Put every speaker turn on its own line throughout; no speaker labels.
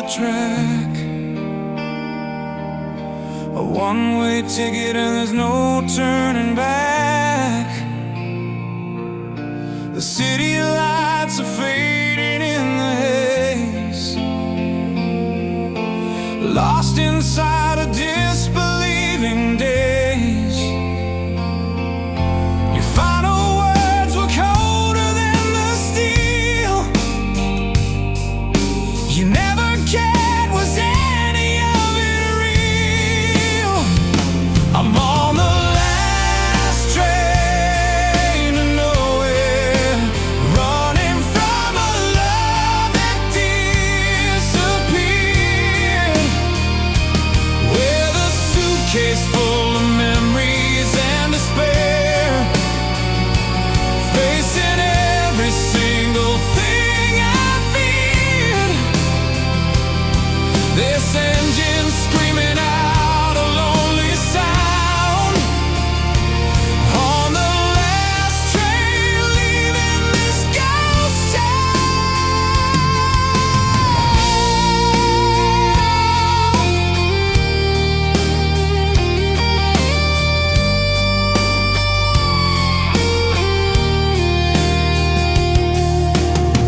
track, a one-way ticket and there's no turning back. The city lights are fading in the haze, lost inside a disbelieving daze. Your final words were colder than the steel. You never cared, was any of it real? I'm on the last train to nowhere, running from a love that disappeared, with a suitcase full of memories and despair, facing every single thing I feared. This engine screaming out a lonely sound, on the last train leaving this ghost town.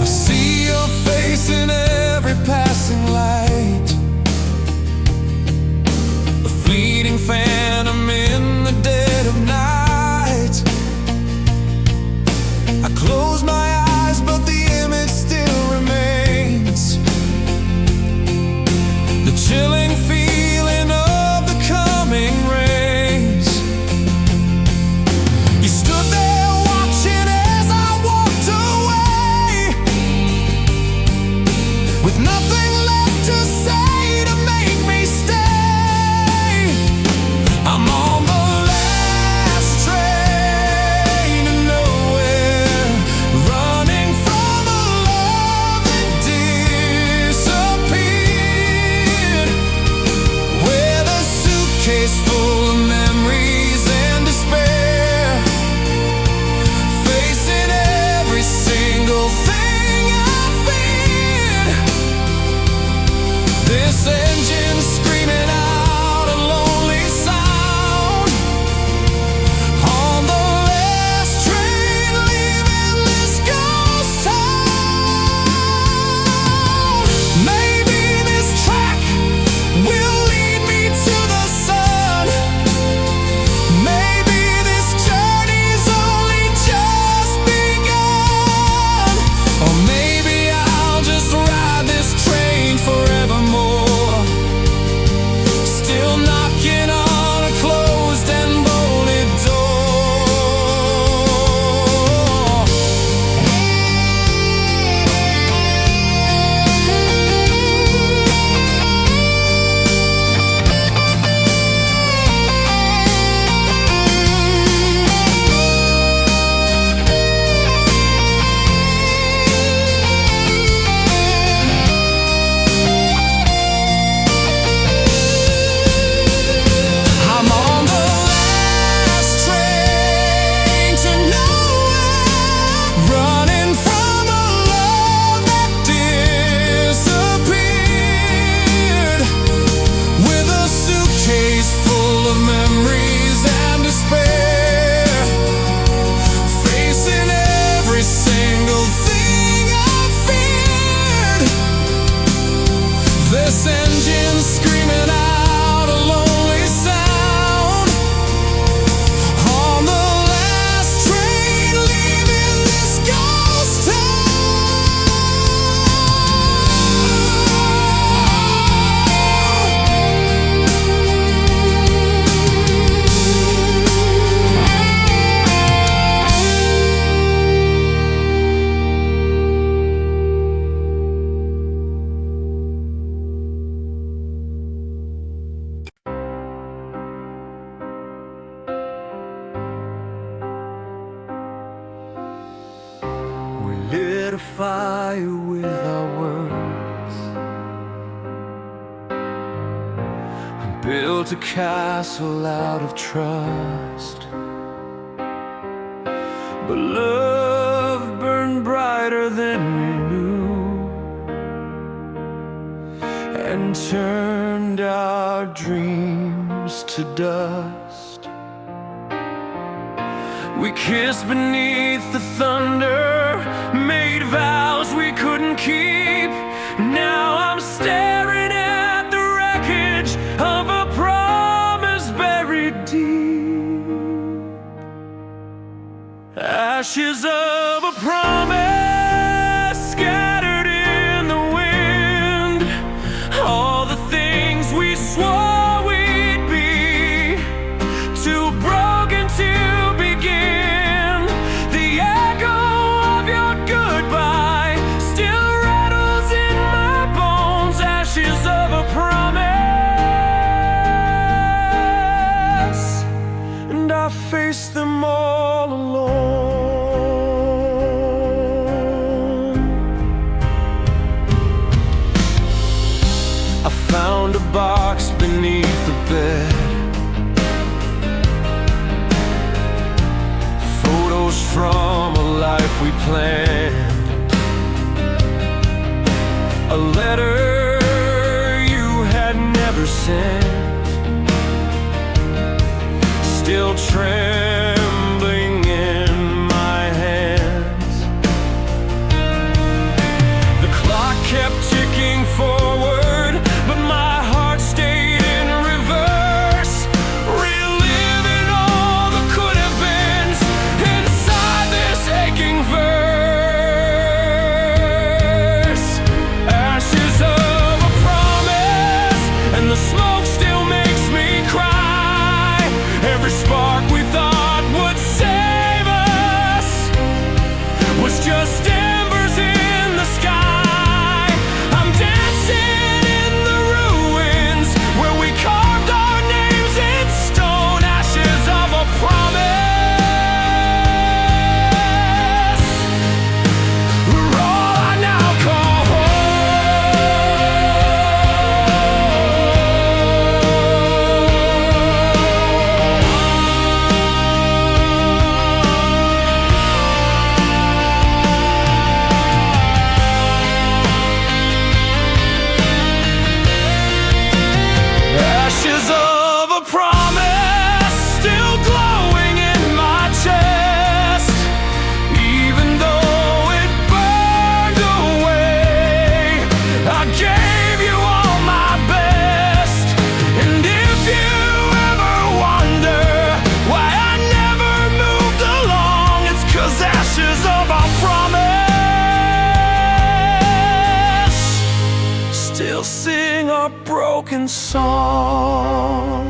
I see your face in every passing light, a fleeting phantom in the dead of night. I close my eyes, but the image still remains, the chilling feeling of the coming rains. You stood there watching as I walked away, with nothing left to say to make me stay. I'm on the last train to nowhere, running from a love that disappeared, with a suitcase full of memories and despair, facing every single thing I feared. This engine screaming out a lonely sound, on the last train leaving this ghost town. Maybe this track will lead me to the sun. Maybe this journey's only just begun. Or maybe I'll just ride this train forevermore, still knocking on a closed and bolted door. I'm on the last train to nowhere, running from a love that disappeared, with a suitcase full of memories and despair, facing every single thing I feared. This engine screaming out a lonely sound, on the last train leaving this ghost We lit a fire with our words, and built a castle out of trust. But love burned brighter than we knew, and turned our dreams to dust. We kissed beneath the thunder, made vows we couldn't keep. Now I'm staring at the wreckage of a promise buried deep. Ashes of a promise scattered in the wind. All the things we swore we'd be, too broken to begin. The echo of your goodbye still rattles in my bones. Ashes of a promise, and I face them all alone. I found a box beneath the bed, photos from a life we planned, a letter you had never sent, still trembling in my hands. The clock kept ticking forward, but my heart stayed in reverse, reliving all the could have beens inside this aching verse. Ashes of a promise, and the smoke still makes me cry. Every spark we thought would save us was just embers in the sky. I'm dancing in the ruins where we carved our names in stone. Ashes of a promise, we're all I now call ashes of a promise, still glowing in my chest, even though it burned away. I gave you all my best, and if you ever wonder why I never moved along, it's 'cause ashes of a promise still sing our broken song.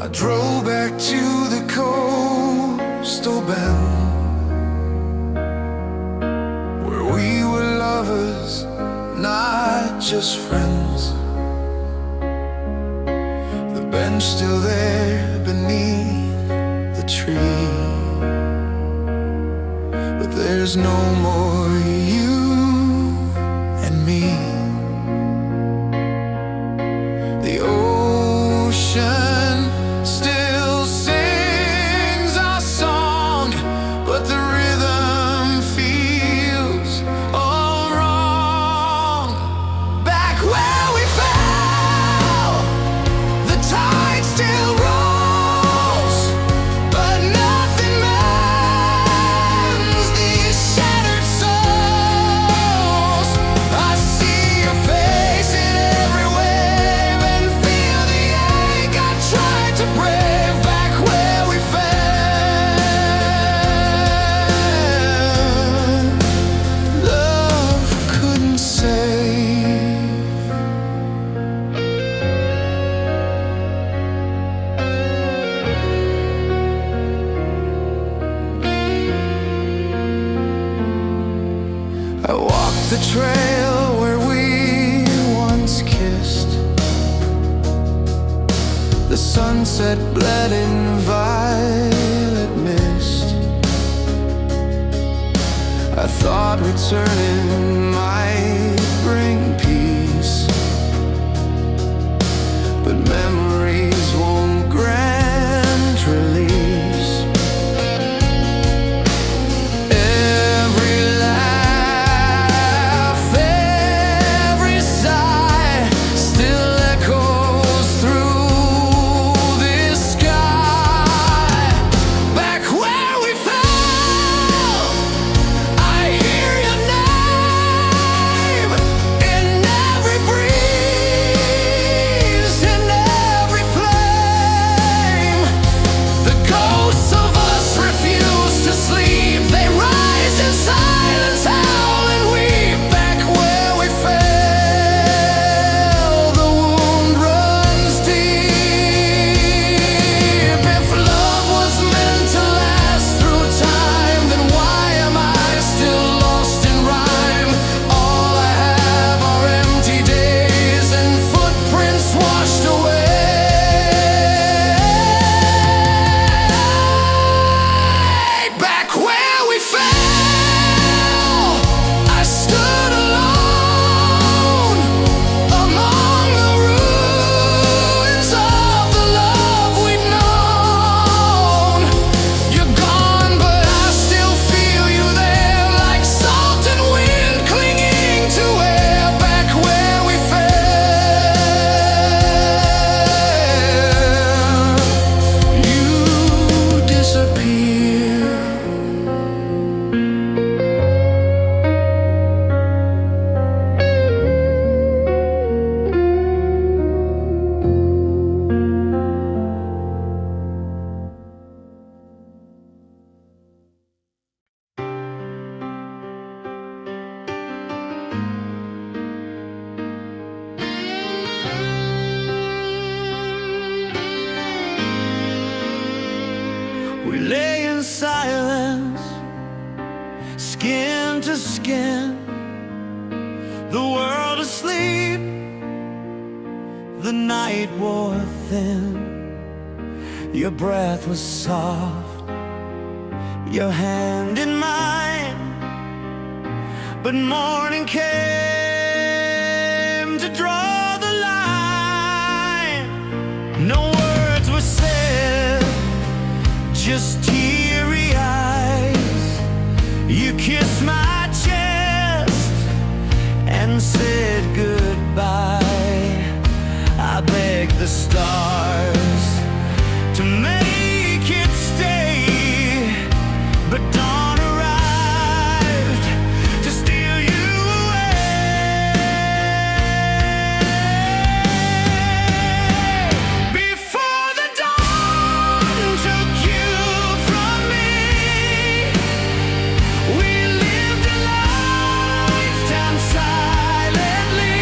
I drove back to the coastal bend, where we were lovers, not just friends. The bench still there beneath the tree, but there's no more you and me. The ocean still sings our song, but the rhythm feels all wrong. Back where we fell, the tide still rolls, but nothing mends these shattered souls. I see your face in every wave and feel the ache I tried to brave. Back where we fell, love couldn't save. I walked the trail where we once kissed. The sunset bled in violet mist. turning might bring peace, but memories won't grant release. Every laugh, every sigh still echoes through this sky. Back where we fell, I hear your name in every breeze, in every flame. The ghosts of us refuse to sleep. They rise in silence, howl and weep. Back where we fell, the wound runs deep. If love was meant to last through time, then why am I still lost in rhyme? All I have are empty days and footprints washed away. Back where we fell, I stood alone among the ruins of the love we'd known. You're gone, but I still feel you there, like salt and wind clinging to air. Back where we fell, you disappear. We lay in silence, skin to skin, the world asleep, the night wore thin. Your breath was soft, your hand in mine, but morning came to draw the line. No words were said, just teary eyes. You kissed my chest and said goodbye. I begged the stars to make it stay, but dawn arrived to steal you away. Before the dawn took you from me, we lived a lifetime silently.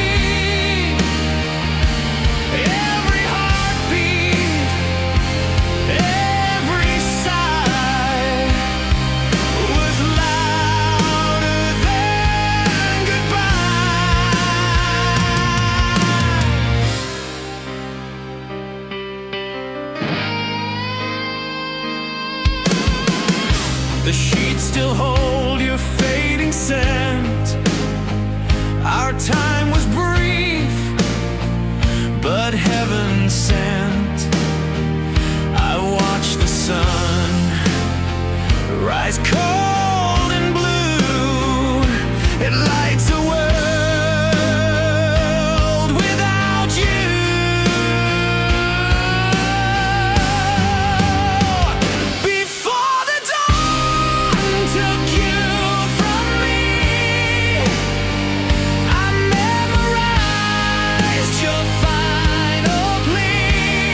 Every heartbeat, every sigh was louder than goodbye. The sheets still hold your fading scent. Our time was brief, but heaven sent. I watched the sun rise cold and blue. It lights a world without you. Before the dawn took you from me, I memorized your final plea.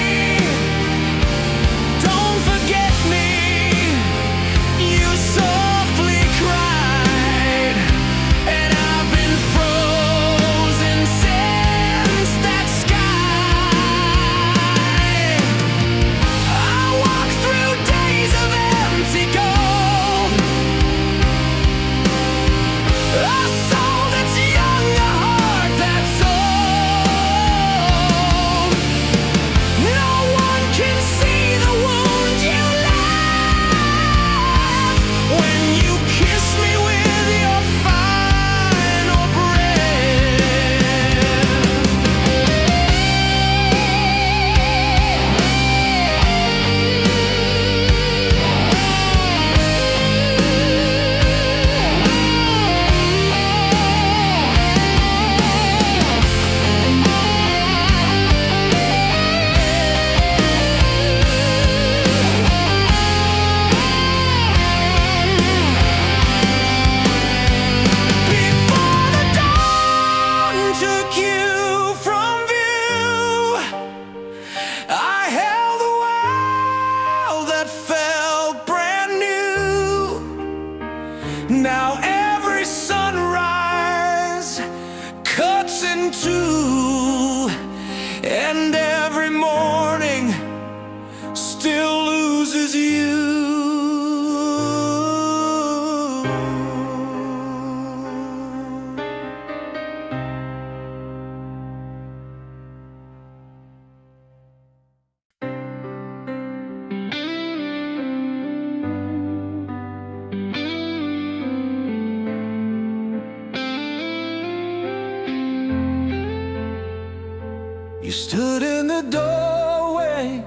stood in the doorway,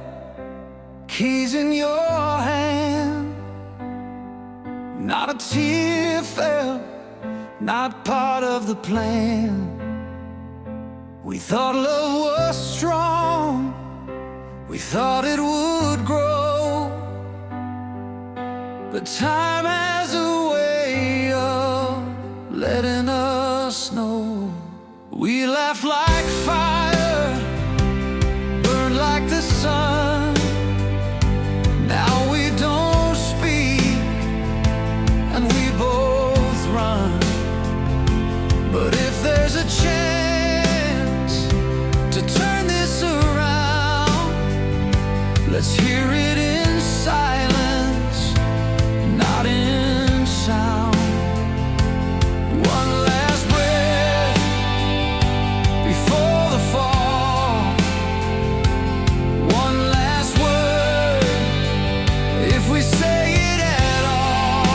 keys in your hand. Not a tear fell, not part of the plan. We thought love was strong, we thought it would grow, but time has a way of letting us know. We laughed like fire, burned like the sun. Now we don't speak, and we both run. But if there's a chance to turn this around, let's hear it in silence, not in sound. One last breath before the fall, one last word, if we say it at all.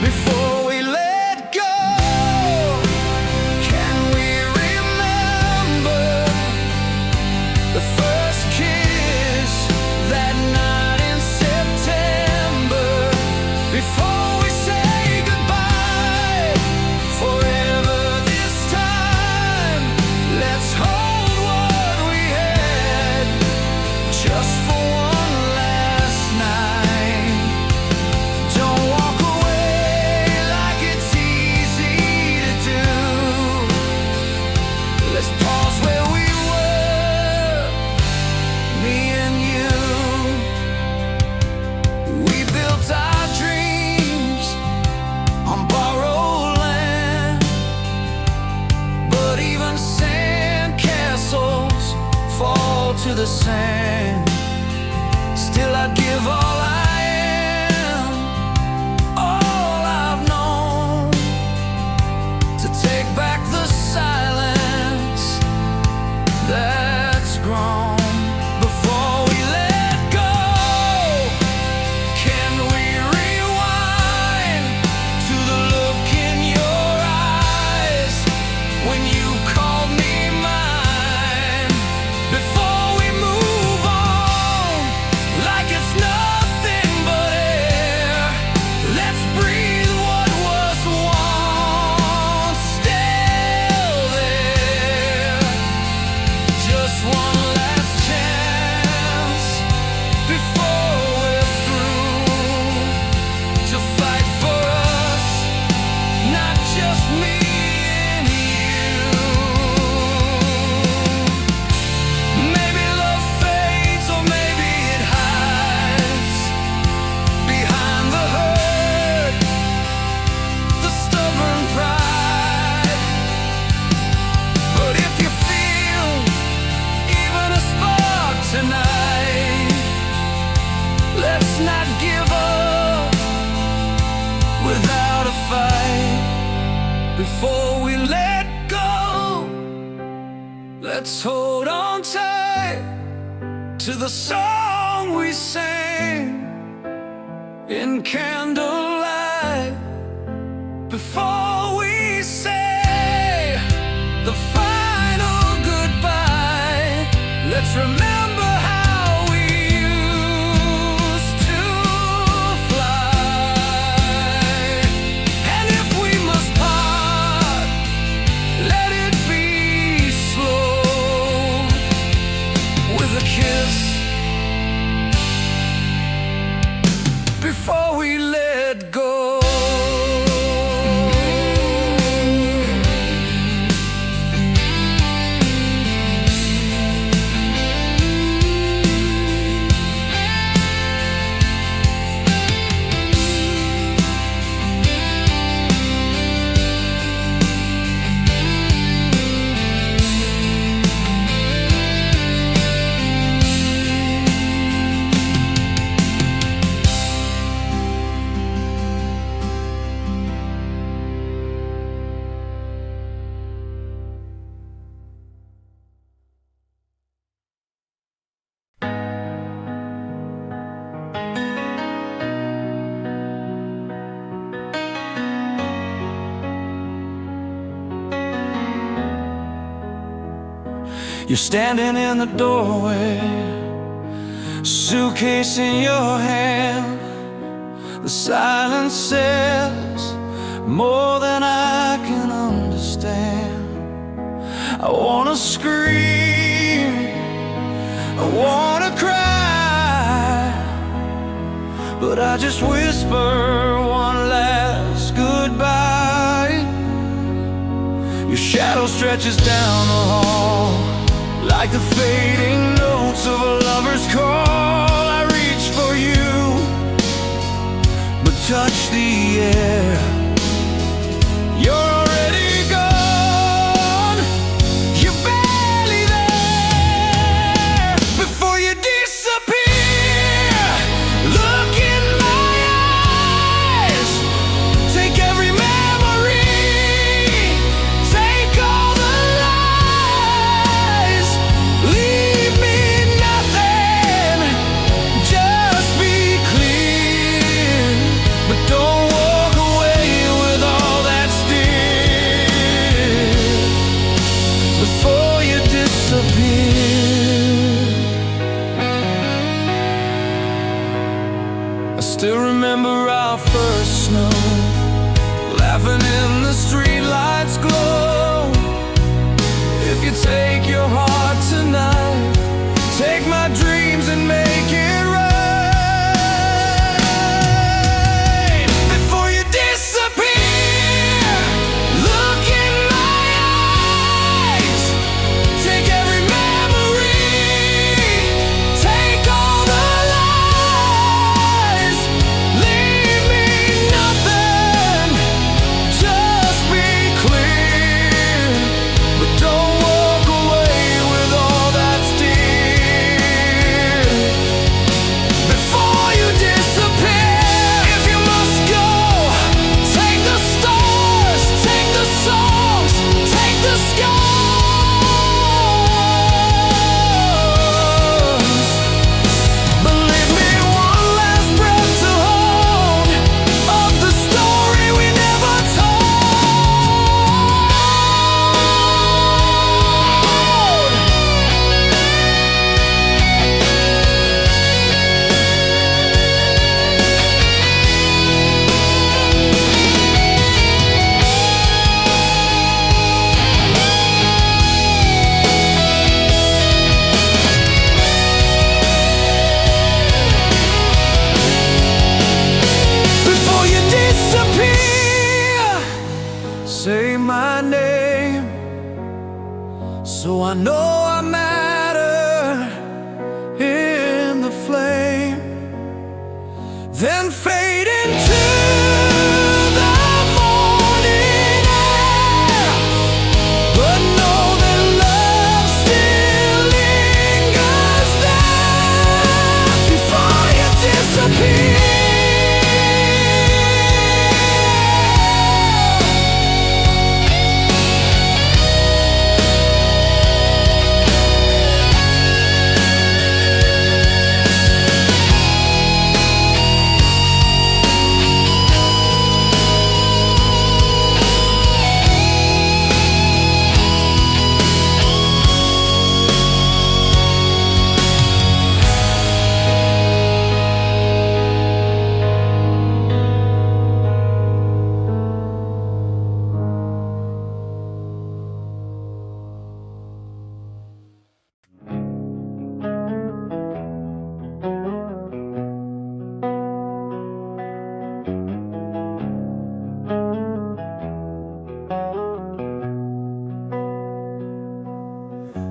Before we let go, can we remember the first kiss that night in September? Before we say goodbye forever this time, let's hold what we had just for one last night. Don't walk away like it's easy to do. Let's pause where we were, me and you. We built our dreams on borrowed land, but even sand castles fall to the sand. Still I'd give all I am, all I've known, to take back the silence that's grown. Before we let go, can we rewind to the look in your eyes when you called me mine? Before we move on like it's nothing but air, let's breathe what was once still there. Just one last chance before we're through, to fight for us, not just me and you. Maybe love fades, or maybe it hides behind the hurt, the stubborn pride. But if you feel even a spark tonight, let's not give up without a fight. Before we let go, let's hold on tight to the song we sang in candlelight. Before we say the final goodbye, let's remember how we used to fly. And if we must part, let it be slow, with a kiss before we let go. You're standing in the doorway, suitcase in your hand. The silence says more than I can understand. I wanna scream, I wanna cry, but I just whisper one last goodbye. Your shadow stretches down the hall like the fading notes of a lover's call. I reach for you, but touch the air. You're already gone, you're barely there. Before you disappear, look in my eyes. Take every memory, take all the lies. Leave me nothing, just be clear. But don't walk away with all that's dear. Before you disappear. I still remember our first snow, laughing in the streetlights glow. If you take your heart tonight, take my dreams and make it right. Before you disappear, look in my eyes. Take every memory, take all the lies. Leave me nothing, just be clear. But don't walk away with all that's dear. Before you disappear, if you must go, take the stars, take the songs, take the scars. But leave me one last breath to hold of the story we never told. Before you disappear, say my name, so I know I matter in the flame. Then fade into the morning air, but know that love still lingers there. Before you disappear.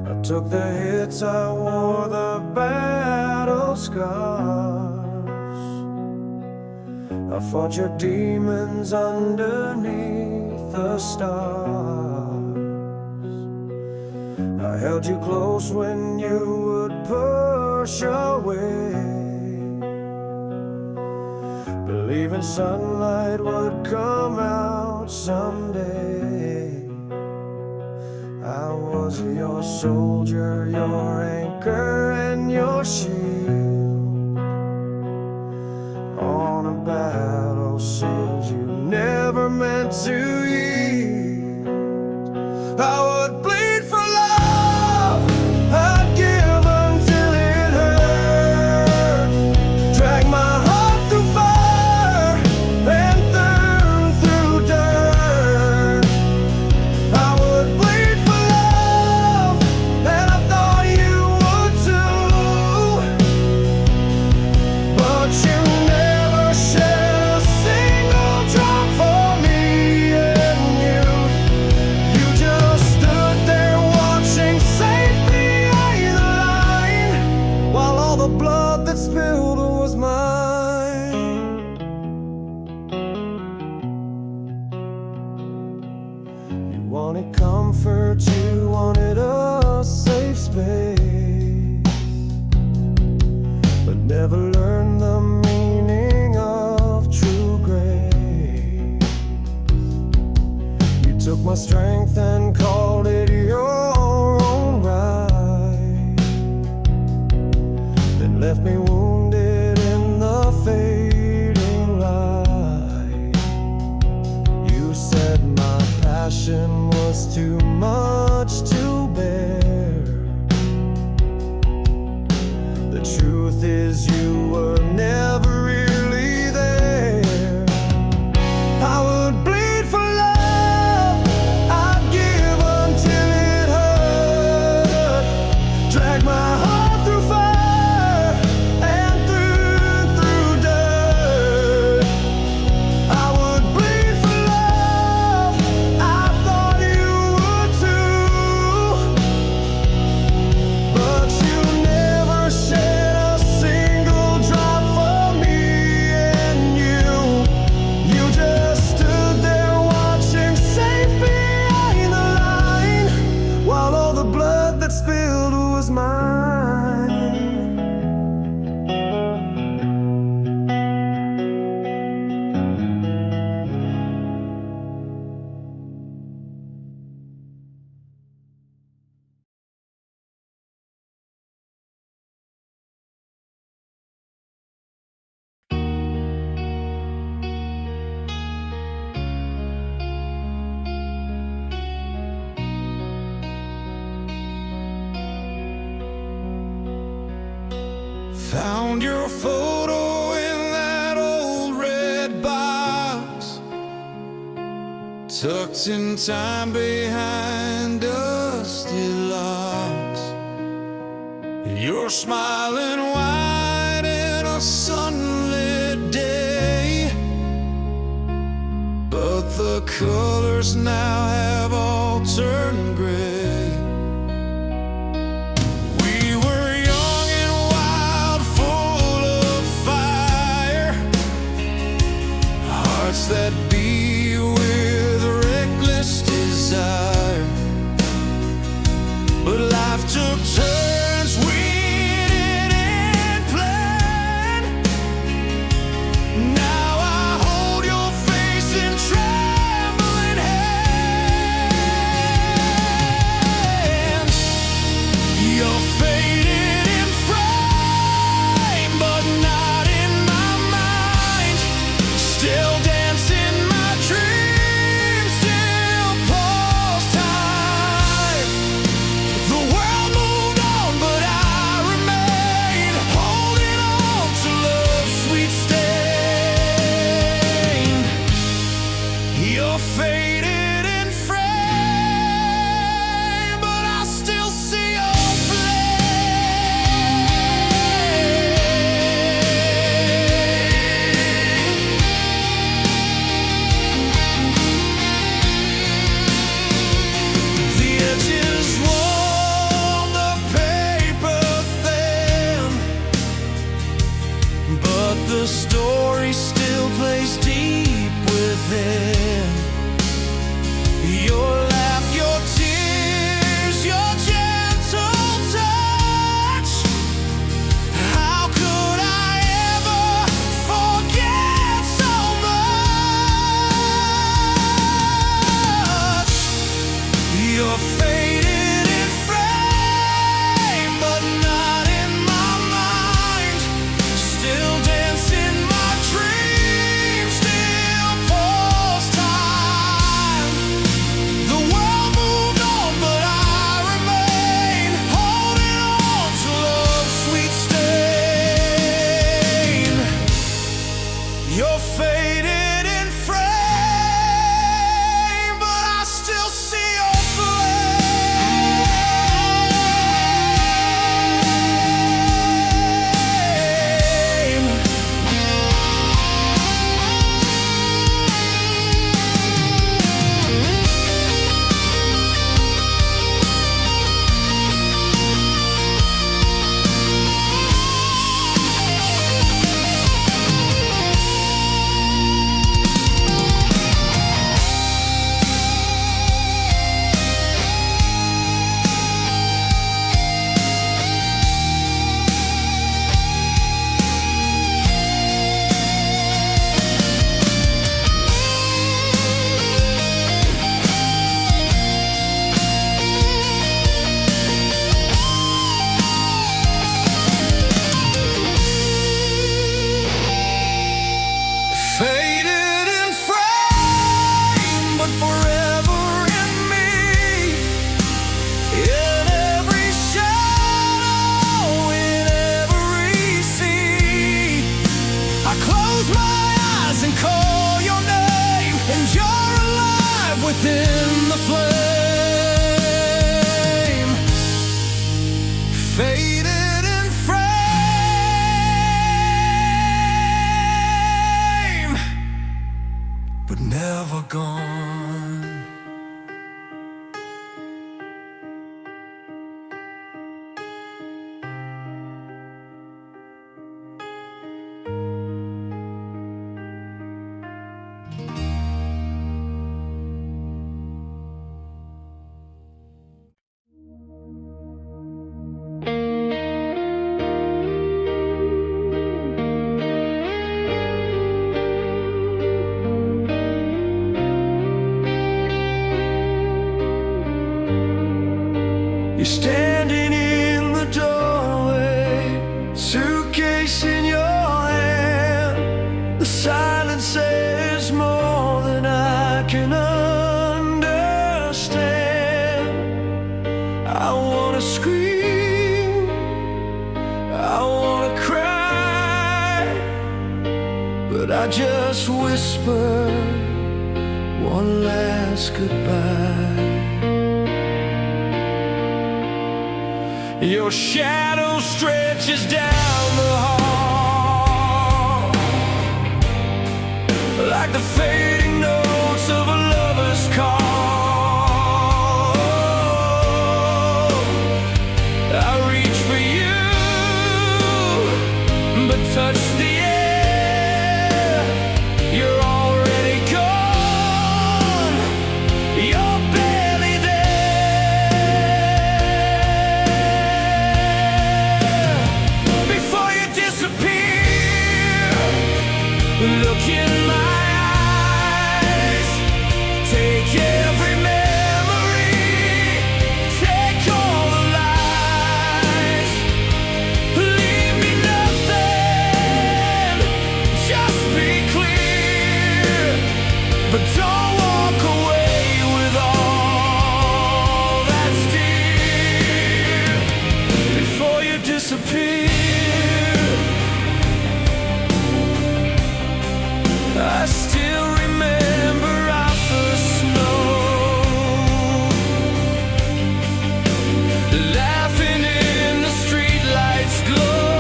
I took the hits, I wore the battle scars. I fought your demons underneath the stars. I held you close when you would push away, believing sunlight would come out someday. I was your soldier, your anchor and your shield. On a battlefield you never meant to yield. I would bleed for love, Never learned the meaning of true grace. You took my strength and called it your own right, then left me wounded in the fading light. You said my passion was too much to bear. The truth is you were never really there. I would bleed for love, I'd give until it hurt, drag my heart through fire and through dirt. I would bleed for love, I thought you would too, but you never shed a single drop for me. And you just stood there watching, safe behind the line, while all the blood that spilled was mine. Found your photo in that old red box, tucked in time behind dusty locks. You're smiling wide in a sunlit day, but the colors now have all turned gray. That beat with reckless desire, but life took turns we didn't plan. Now I hold your face in trembling hands. You're faded in frame, but not in my mind. Still dancing my dreams, still pause time. The world moved on, but I remain, holding on to love's sweet stain. You're faded in frame, but I still see your the story still plays deep within. Your laugh, your tears, your gentle touch. How could I ever forget so much? You're faded in frame, but not in my mind. Still dancing my dreams, still pause time. The within the flame, faded in frame, but never gone. You're standing in the doorway, suitcase in your hand. The silence says more than I can understand. I wanna scream, I wanna cry, but I just whisper one last goodbye. Your shadow stretches down the hall like the fading notes of a lover's call. I reach for you, but touch the air. You're already gone. You're barely look in my eyes, take every memory, take all the lies, leave me nothing, just be clear, but don't walk away with all that's dear before you disappear. I still remember our first snow, laughing in the streetlights' glow.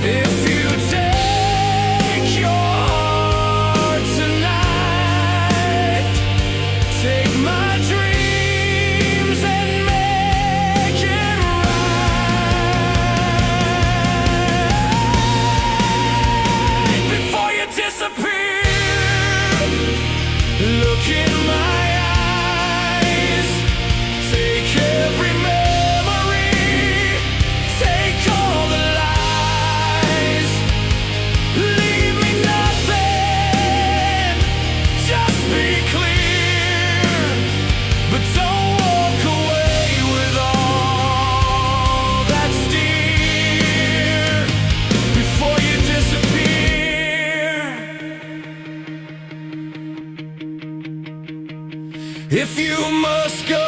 If you take your heart tonight, take my dreams and make it look in my eyes, take every memory, take all the lies, leave me nothing, just be clear, but don't walk away with all that's dear before you disappear. If you must go,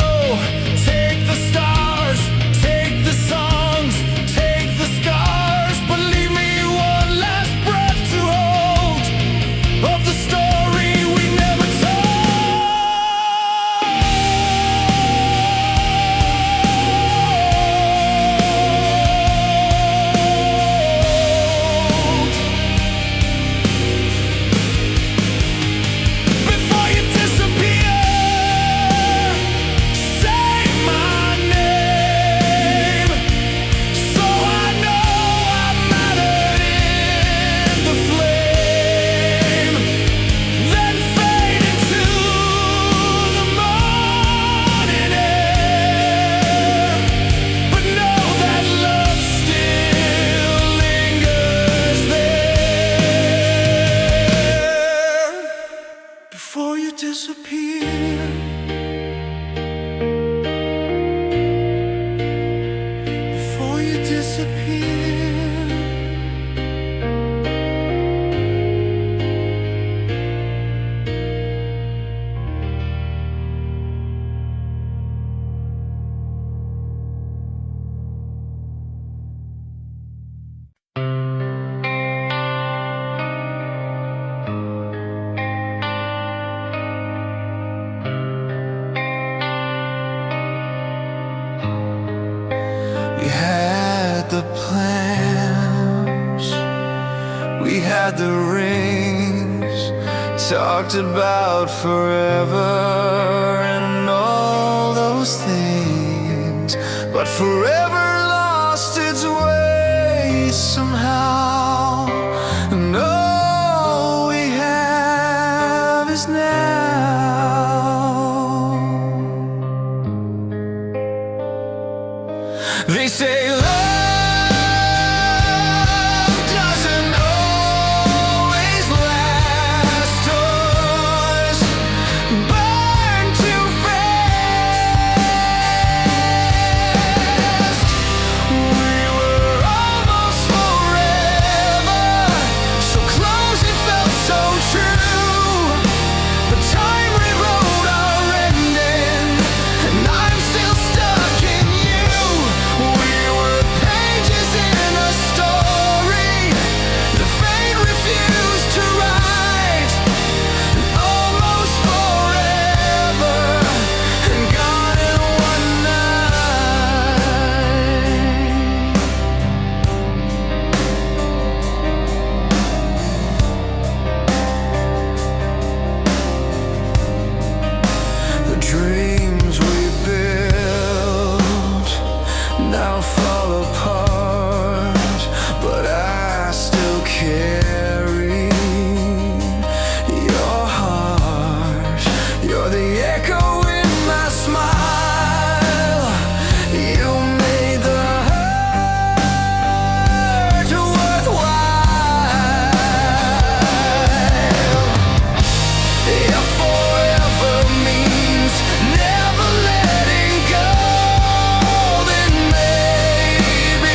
take the stars, take the songs, take the scars, but leave me one last breath to hold of the story we never before you disappear. Before you disappear, before you disappear. had the plans, we had the rings, talked about forever and all those things, but forever lost its way somehow. And all we have is now. They say love doesn't always last, or burn too fast. We were almost forever, so close it felt so true. But time rewrote our ending, and I'm still stuck in you. We were pages in a story the fate refused to write. Almost forever, and gone in one night. The dreams we built now fall apart, but I still carry your heart. You're the echo in my smile. You made the hurt worthwhile. If forever means never letting go, then maybe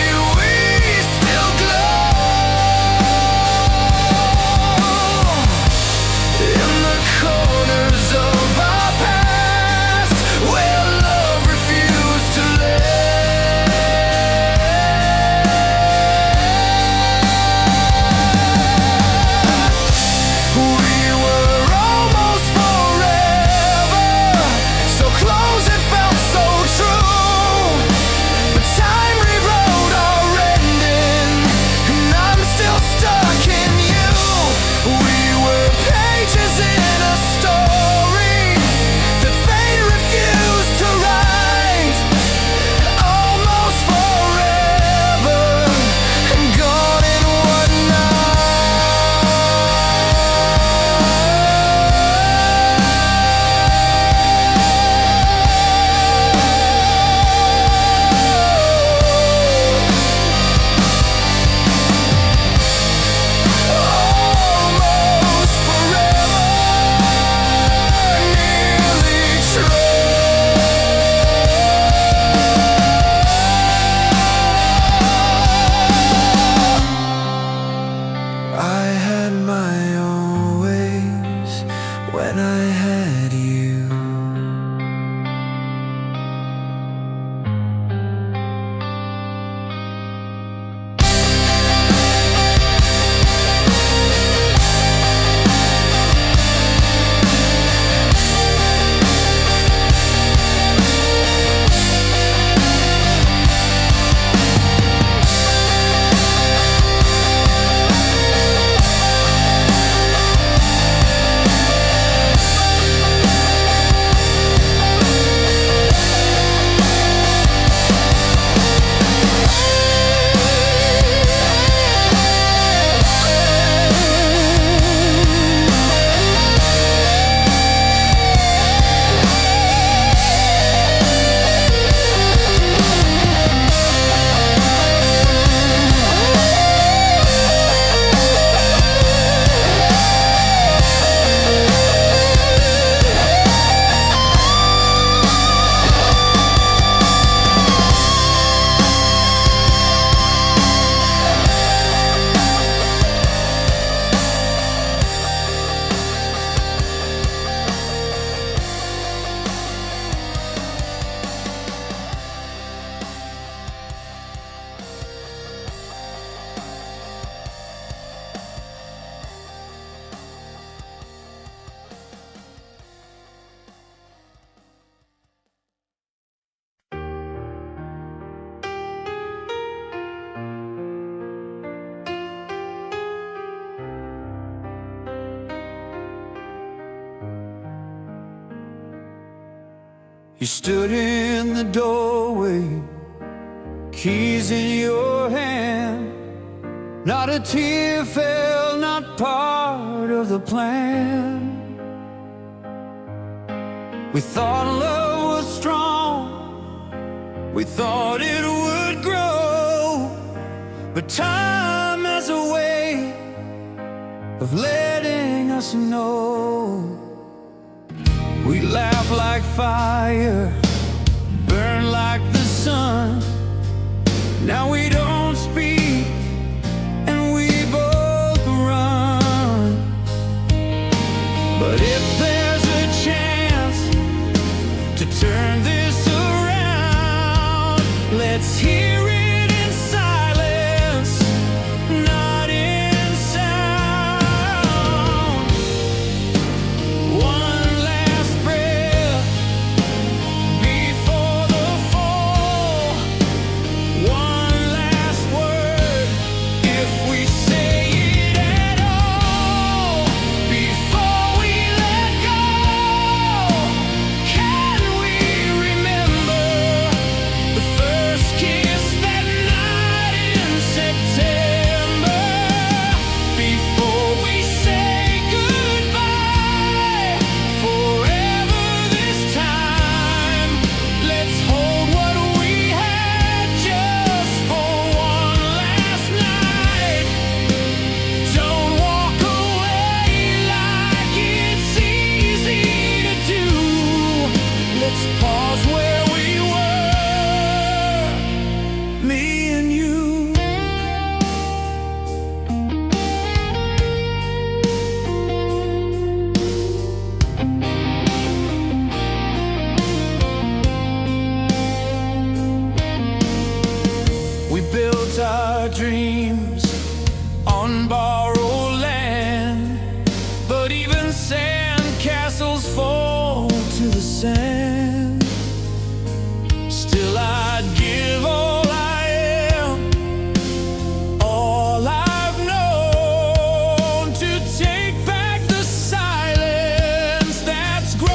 You stood in the doorway, keys in your hand. Not a tear fell, not part of the plan. We thought love was strong, we thought it would grow, but time has a way of letting us know. We laugh like fire, burn like the sun. Now we don't speak and we both run. But if there's a chance to turn this around, let's hear it in silence, not in sound. One last breath before the fall. One last word, if we say it at all, before we let go. Can we remember the first kiss that night in September? Before we say goodbye forever this time, let's hold what we had just for one last night. Don't walk away like it's easy to do. Let's pause where we were, me and you. We built our dreams on borrowed land, but even sand castles fall to the sand. Still I'd give all I am, all I've known, to take back the silence that's grown.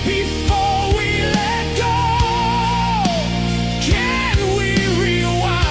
Before we let go, can we rewind?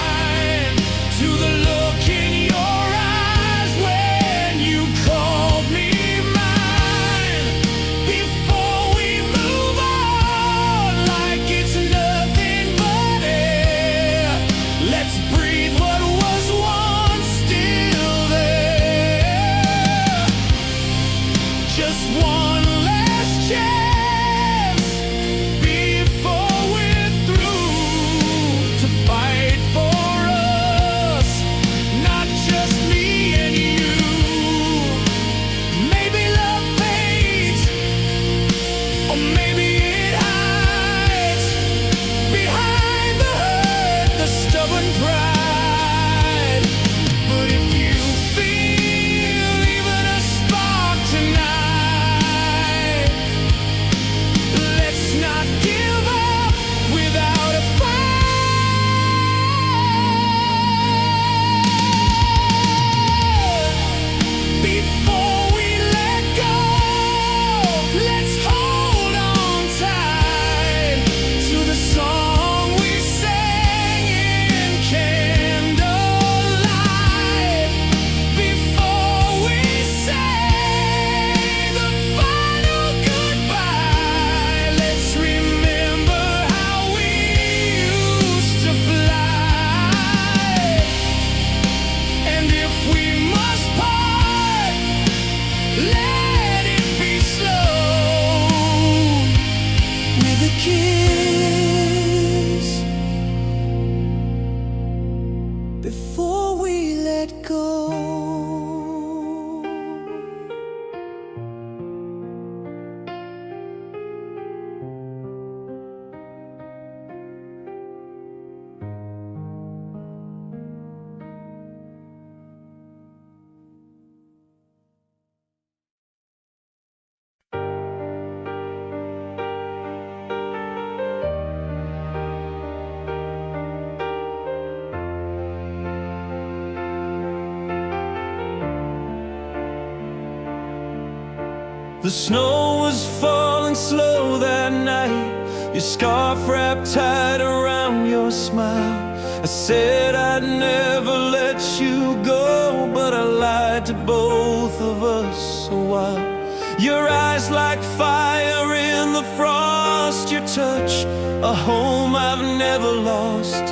The snow was falling slow that night, your scarf wrapped tight around your smile. I said I'd never let you go, but I lied to both of us a while. Your eyes like fire in the frost, your touch a home I've never lost.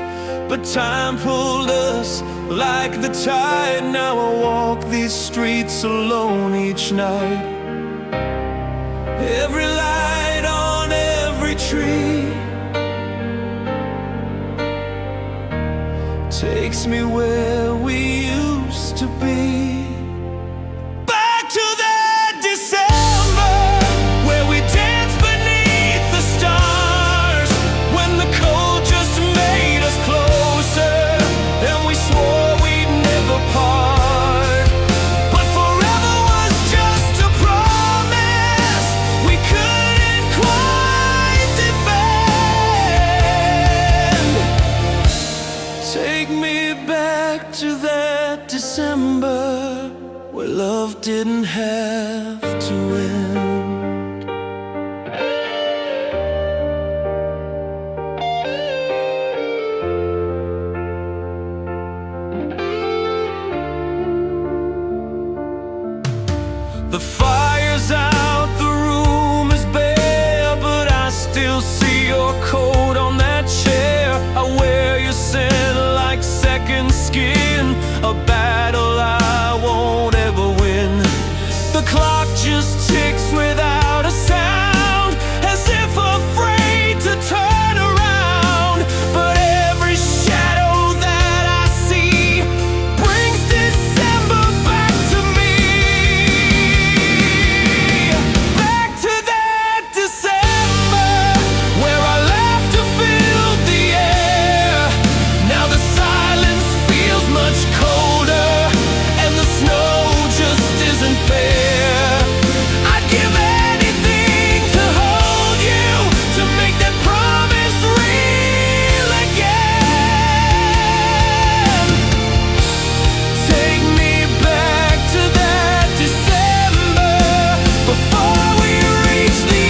But time pulled us like the tide. Now I walk these streets alone each night. Every light on every tree takes me where we used to be. Back to that December where we danced beneath the stars, when the cold just made us closer and we swore we'd never part. But forever was just a promise we couldn't quite defend. Take me back to that December where love didn't have to end. The fire's out, the room is bare, but I still see your coat on that chair. I wear your scent like second skin, a battle I won't ever win. The clock just ticks without a sound, as if afraid to turn around. But every shadow that I see brings December back to me. Back to that December where our laughter filled the air. Now the silence feels much colder and the snow just isn't fair. I'd give anything to hold you, to make that promise real again. Take me back to that December before we reach the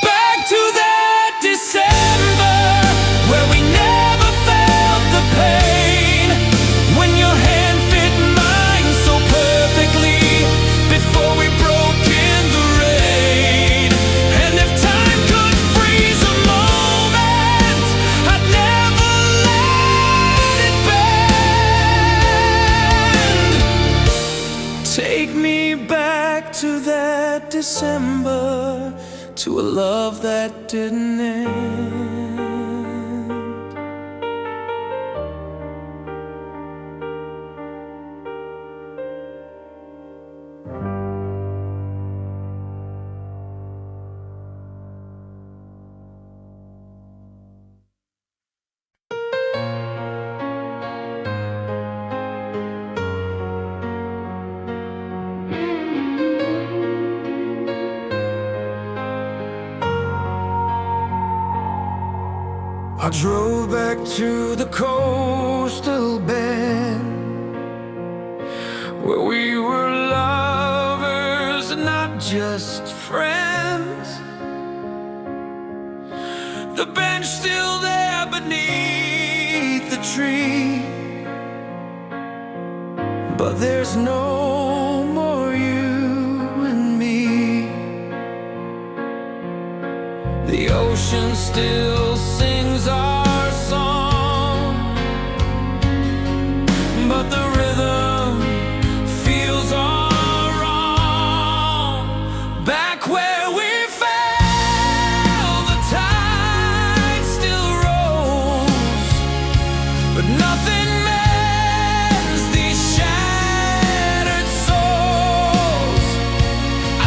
back to that December where we never felt the pain, when your hand fit mine so perfectly before we broke in the rain. And if time could freeze a moment, I'd never let it bend. Take me back to that December, to a love that didn't end. I drove back to the coastal bend where we were lovers and not just friends. The bench still there beneath the tree, but there's no more you and me. The ocean still sings our song, but the rhythm feels all wrong. Back where we fell, the tide still rolls, but nothing mends these shattered souls. I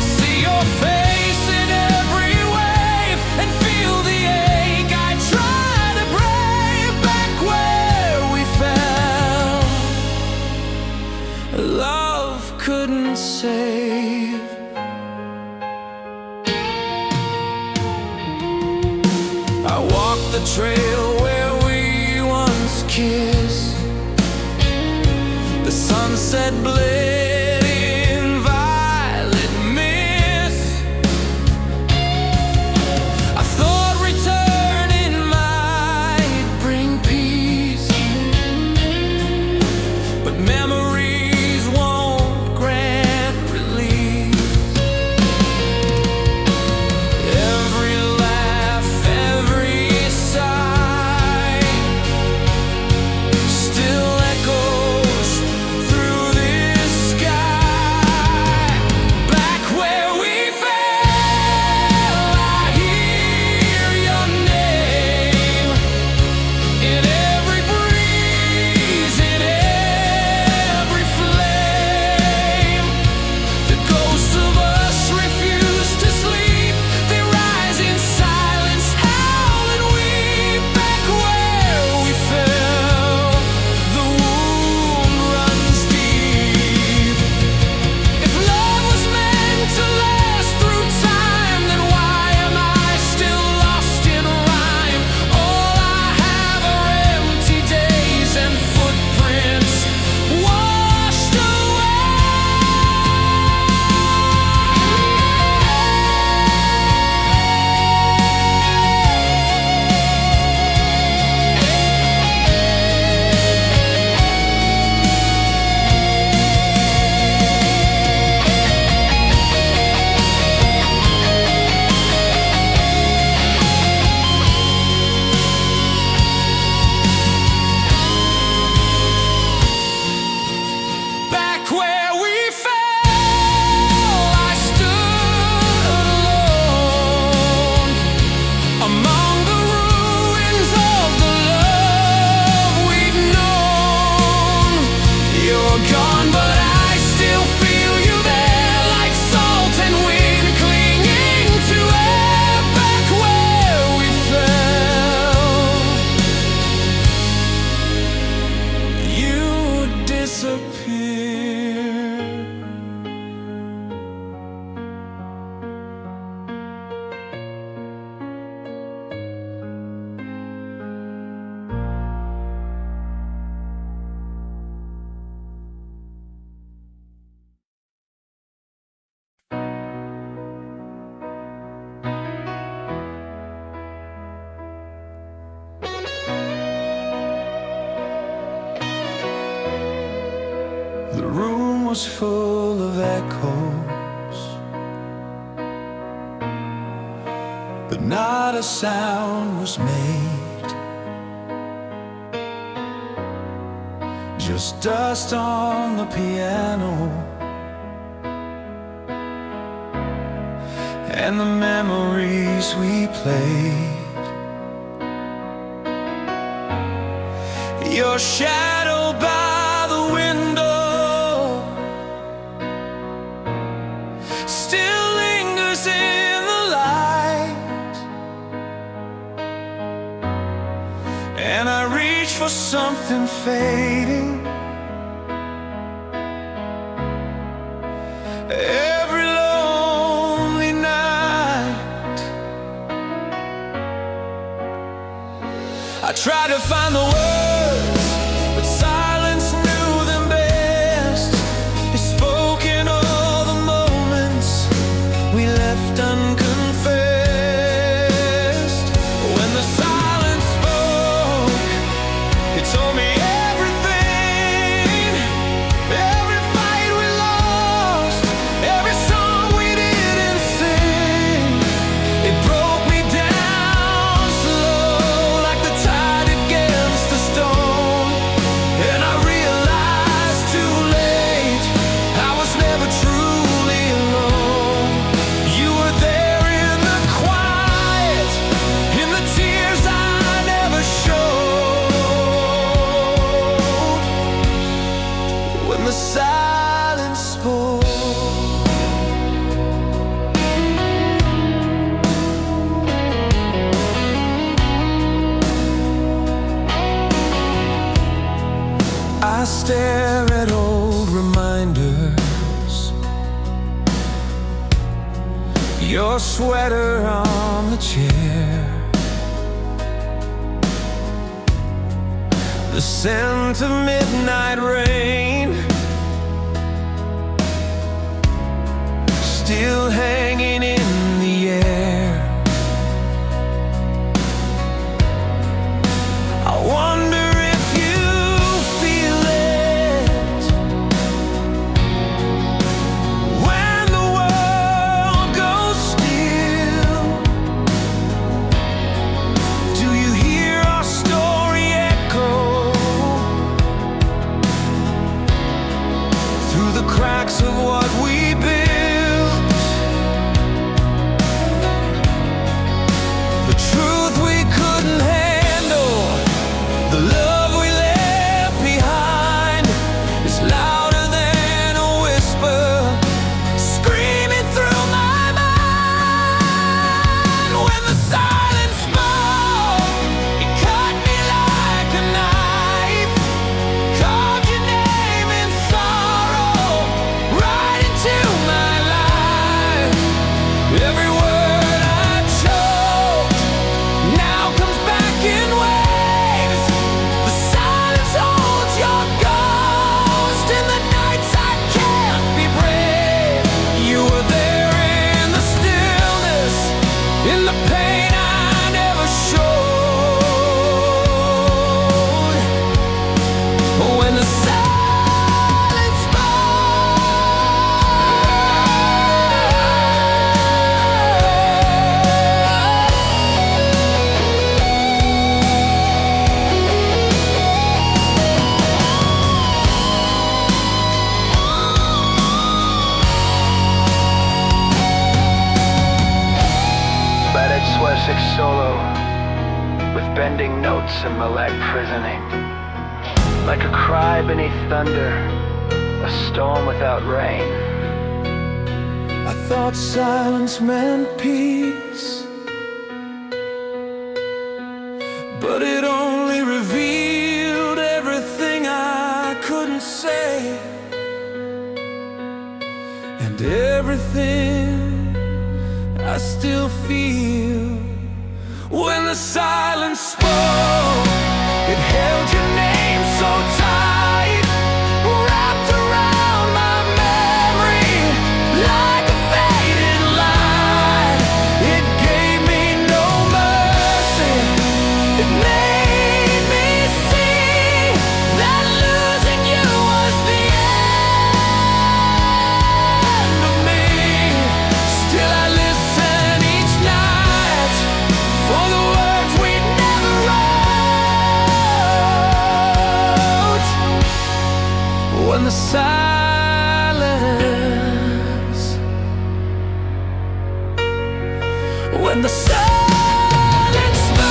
the trail where we once kissed. The sunset bled in violet mist. I thought returning might bring peace, but memories won't grant release. Every laugh, every sigh still echoes through this sky. Back where we fell, I hear your name in every breeze, in every flame. The ghosts of us refuse to sleep. They rise in silence, howl and weep. Back where we fell, the wound runs deep. If love was meant to last through time, then why am I still lost in rhyme? All I have are empty days and footprints washed Back where we fell, I stood alone among the ruins of the love we'd known. You're gone, but I still feel you there, like salt and wind clinging to air. Back where we fell, you disappear. The room was full of echoes, but not a sound was made. Just dust on the piano and the memories we played. Your shadow by the window still lingers in the light, and I reach for something fading. Every lonely night I try to find the words, but silence knew them best. They spoke in all the moments we left unconfessed. When the silence spoke, it told me everything. Every fight we lost, every song we didn't sing. It broke me down slow, like the tide against the stone. And I realized too late I was never truly alone. You were there in the quiet, in the tears I never showed. When the silence spoke, I stare at old reminders, your sweater on the chair, the scent of midnight rain, still hanging in the air. I wonder if you feel it when the world goes still. Do you hear our story echo through the cracks of what we built? The truth we couldn't handle, the love we left behind, is louder than a whisper, screaming through my mind. When the silence spoke, it cut me like a knife, carved your name in sorrow right into my life. Every word I choked now comes back in waves. The silence holds your ghost in the nights I can't be brave. You were there in the stillness, in the pain I never showed. When the silence
Battered Swear 6 solo with bending notes and melodic prisoning, like a cry beneath thunder, a storm without rain.
I thought silence meant peace, but it only revealed everything I couldn't say, and everything I still feel. When the silence spoke, it held your name so tight, wrapped around my memory like a faded light. It gave me no mercy, it made me see that losing you was the end of me. Still I listen each night for the words we never wrote. When the silence, when the silence spoke,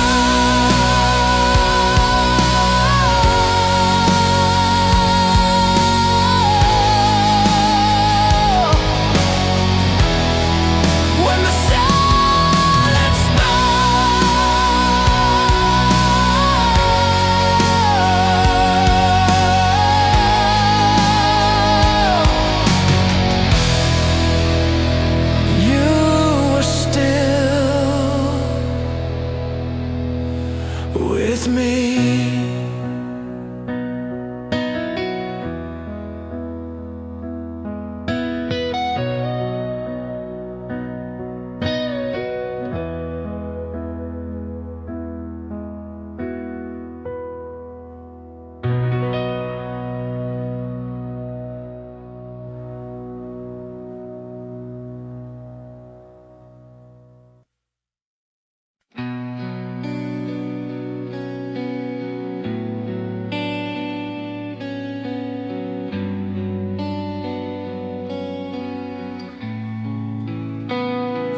when the silence spoke, you were still with me.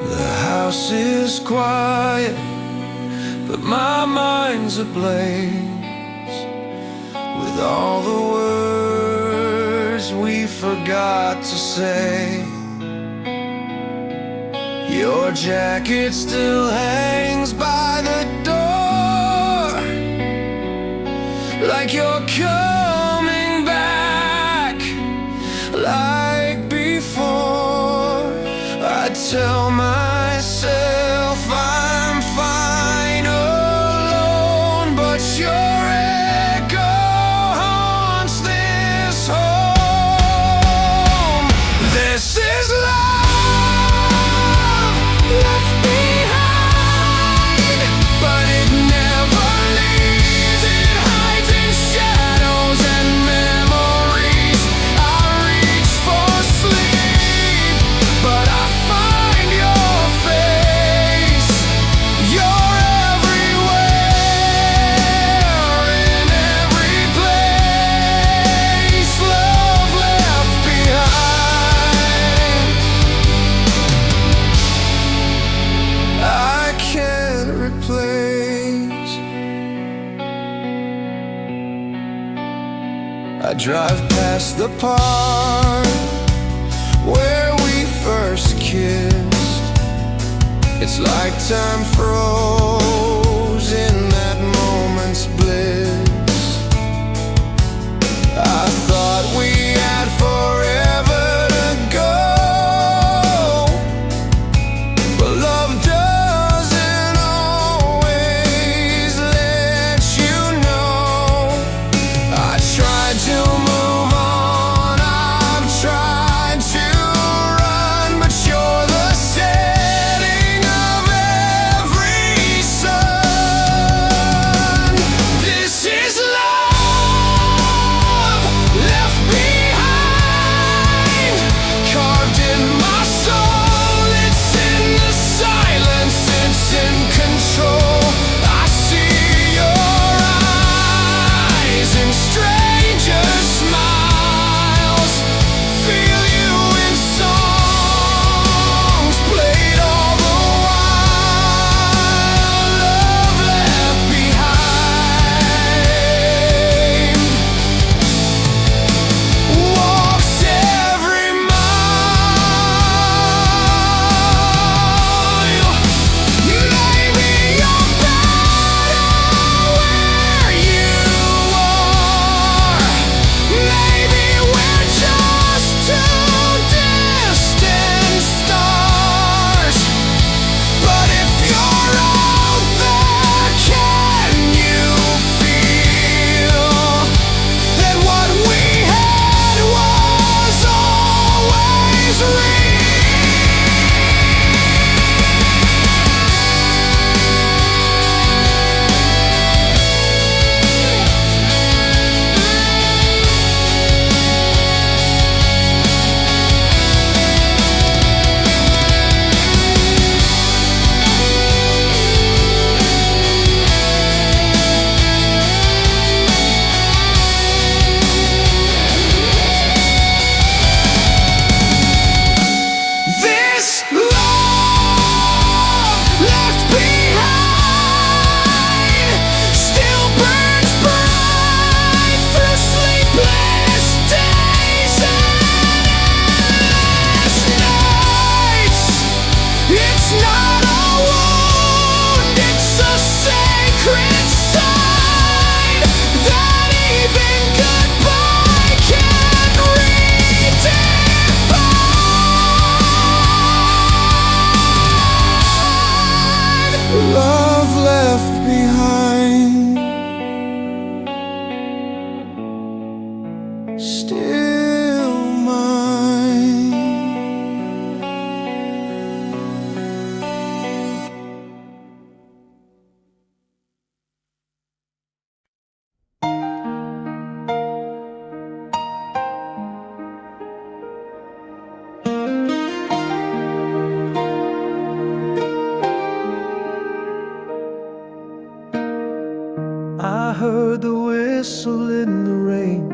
The house is quiet, but my mind's ablaze with all the words we forgot to say. Your jacket still hangs by the door, like you're coming back, like before. I tell myself I'm fine alone, but your echo drive past the park where we first kissed. It's like time froze in that moment's bliss. I thought we had forever to go, but love doesn't always let you know. I tried to move on, I've tried to run, but you're the setting of every sun. This is love left behind, carved in my soul. It's in the silence, it's in control. I see your eyes in stranger smiles, feel you in songs played all the while. Love left behind walks every mile. Maybe you're better where you are. Maybe we're just two distant stars. But if you're out there, can you feel that what we had was always real? This love left behind still burns bright through sleepless days and endless nights. It's not a wound, it's a sacred sign that even goodbye can't redefine. Love left behind, still mine.
I heard the whistle in the rain,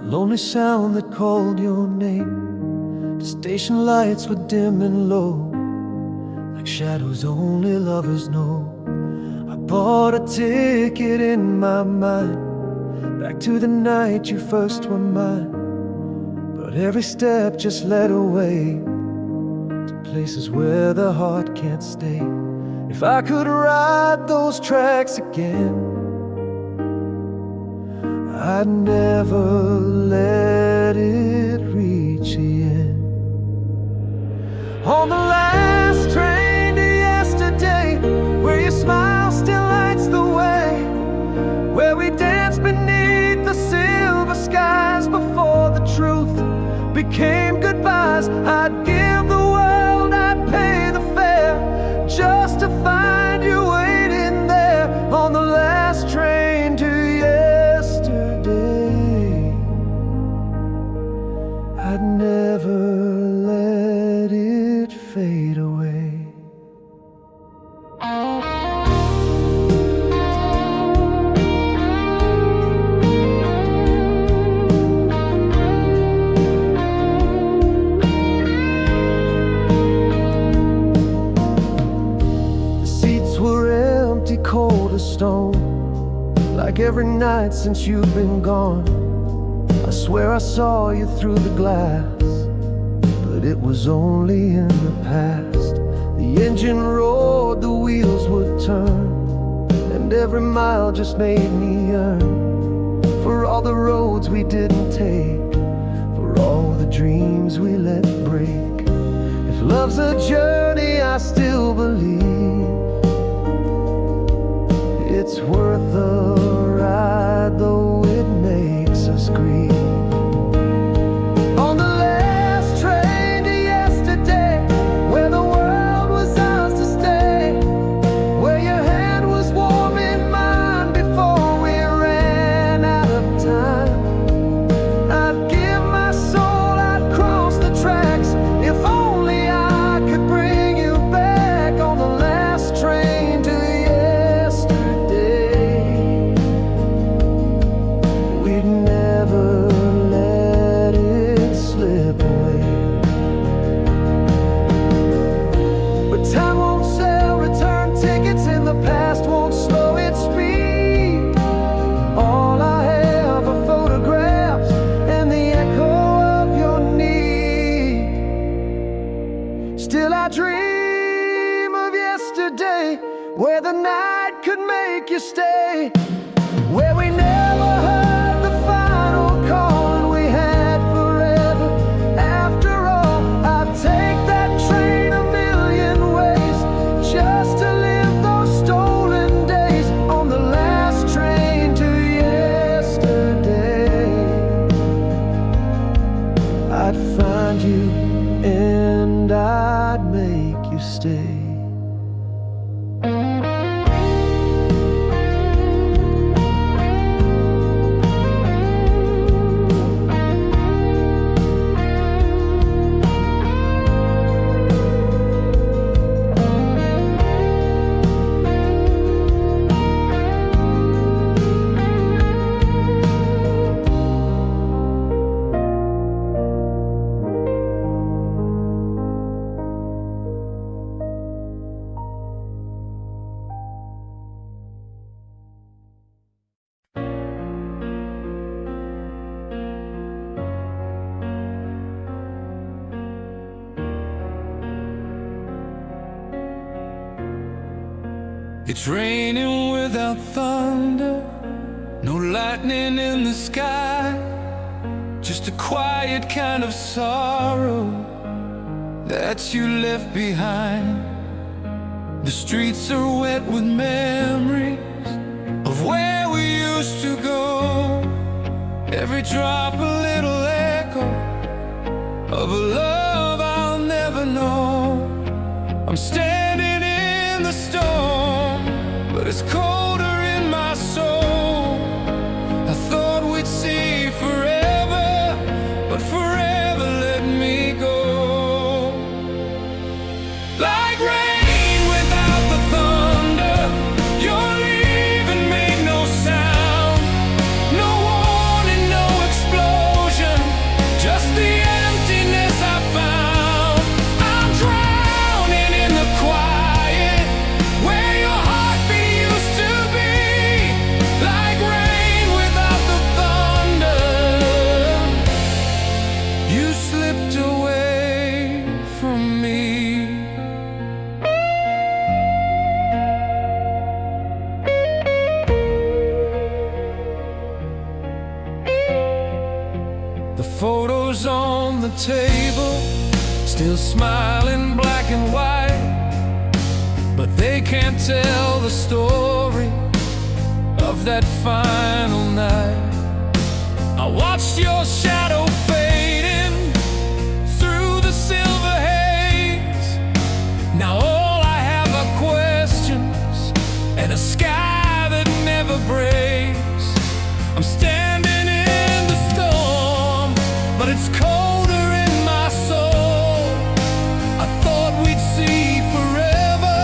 a lonely sound that called your name. The station lights were dim and low, like shadows only lovers know. I bought a ticket in my mind, back to the night you first were mine. But every step just led away to places where the heart can't stay. If I could ride those tracks again, I'd never let it reach the end. On the last train to yesterday, where your smile still lights the way, where we danced beneath the silver skies before the truth became goodbyes. I'd give the world, I'd pay the fare, just to find you waiting there on the last train to yesterday. I'd never let it fade away. Cold as stone, like every night since you've been gone. swear I saw you through the glass, but it was only in the past. The engine roared, the wheels would turn, and every mile just made me yearn for all the roads we didn't take, for all the dreams we let break. If love's a journey, I still believe it's worth the ride, though it makes us grieve. On the last train to yesterday, where the world was ours to stay, where your hand was warm in mine before we ran out of time, I'd give my soul, I'd cross the tracks, if only I could bring you back. On the last train to yesterday, we'd never let it slip away. But time won't sell return tickets, and the past won't slow its speed. All I have are photographs and the echo of your need. Still I dream of yesterday, where the night could make you stay, where we never heard the final call and we had forever. After all, I'd take that train a million ways just to live those stolen days. On the last train to yesterday, I'd find you and I'd make you stay.
It's raining without thunder, no lightning in the sky, just a quiet kind of sorrow that you left behind. The streets are wet with memories of where we used to go, every drop a little echo of a love I'll never know. I'm standing in the storm, but it's colder in my soul. I thought we'd see forever, but forever let me go. Like rain without the thunder, you're leaving made no sound, no warning, no explosion, just the emptiness I found. I'm drowning in the quiet where your heartbeat used to be. Like rain without the thunder, you slipped away from me. The photos on the table, still smiling black and white, but they can't tell the story of that final night. I watched your shadow fading through the silver haze. Now all I have are questions and a sky that never breaks. I'm standing in the storm, but it's colder in my soul. I thought we'd see forever,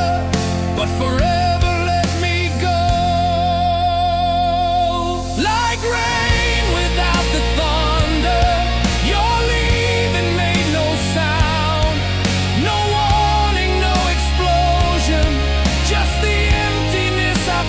but forever let me go. Like rain without the thunder, you're leaving made no sound, no warning, no explosion, just the emptiness I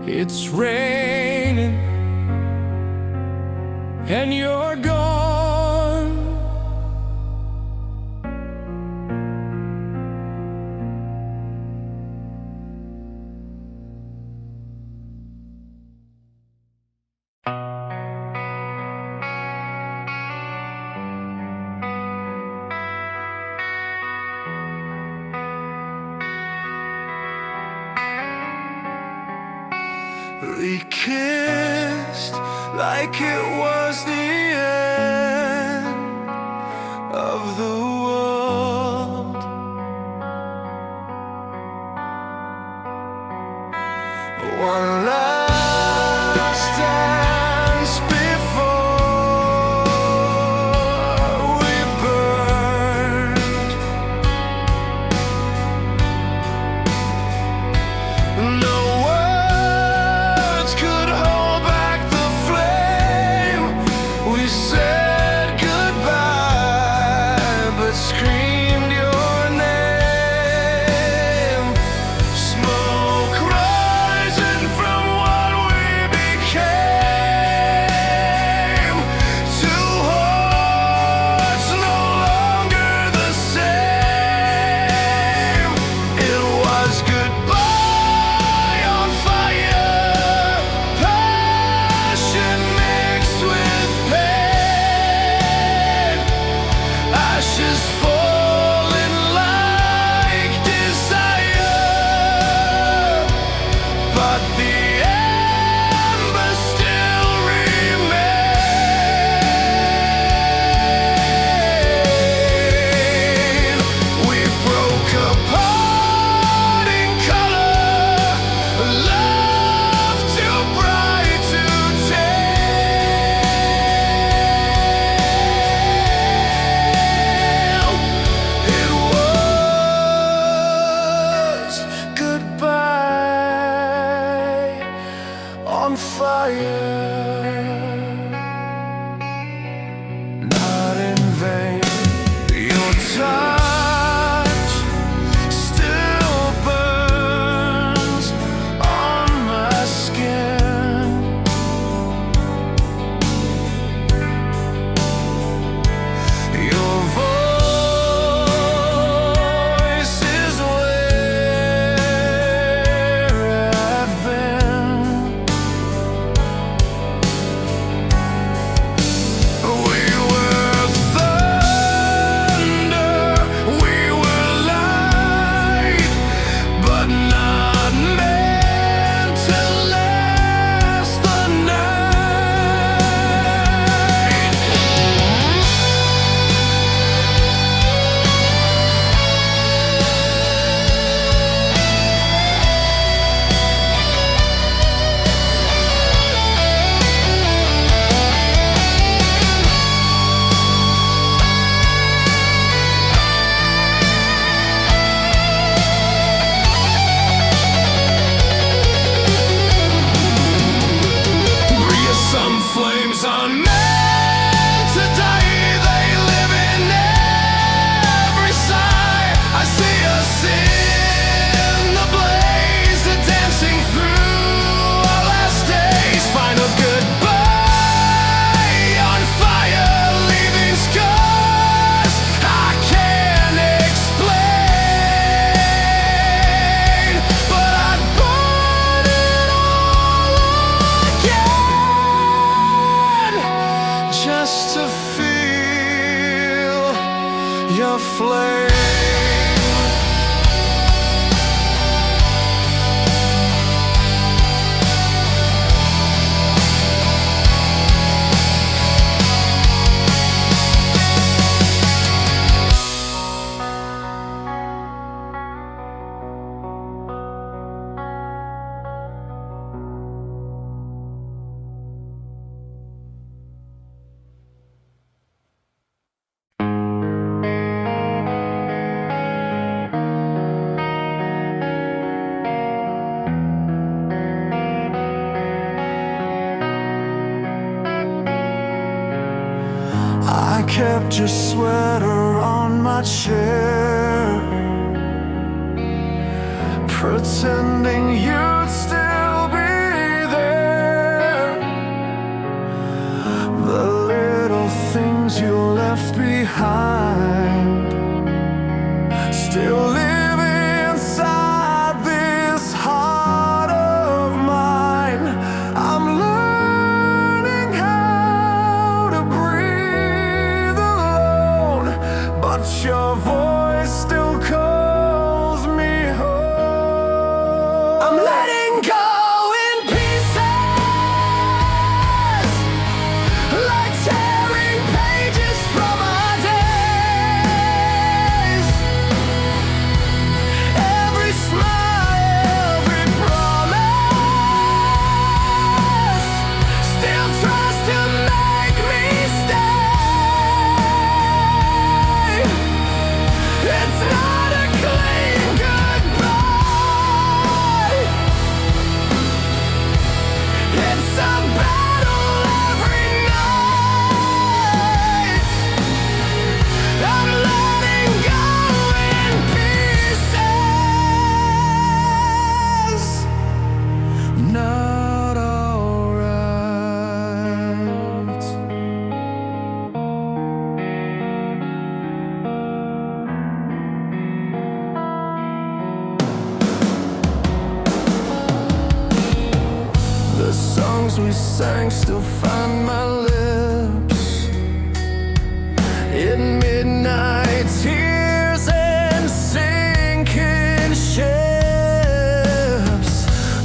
It's raining and you're gone.
We kissed like it was the end of the world. One last dance before we burned. No words could hold back the flame. We said goodbye, but screamed your name. Smoke rising from what we became. Two hearts no longer the same. It was goodbye on fire, passion mixed with pain. Ashes falling like desire, but the ember still remains. We broke apart in color, love too bright to tell. It was goodbye on fire, not in vain. Your touch still burns on my skin. Your voice is where I've been. We were thunder, we were light, but not meant to last the night. Some flames are meant to die, they live in every sigh. I see us in the blaze, dancing through our last days. Final goodbye on fire, leaving scars I can't explain, but I'd burn it all again, just to feel your flame. I kept your sweater on my chair, pretending you'd still be songs we sang still find my lips. At midnight, tears and sinking ships.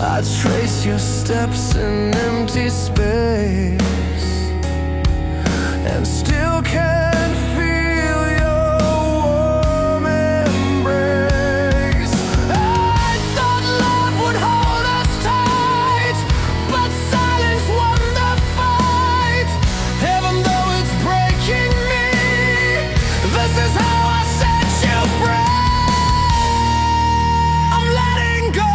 I trace your steps in empty space, and still can feel your warm embrace. I thought love would hold us tight, but silence won the fight. Even though it's breaking me, this is how I set you free. I'm letting go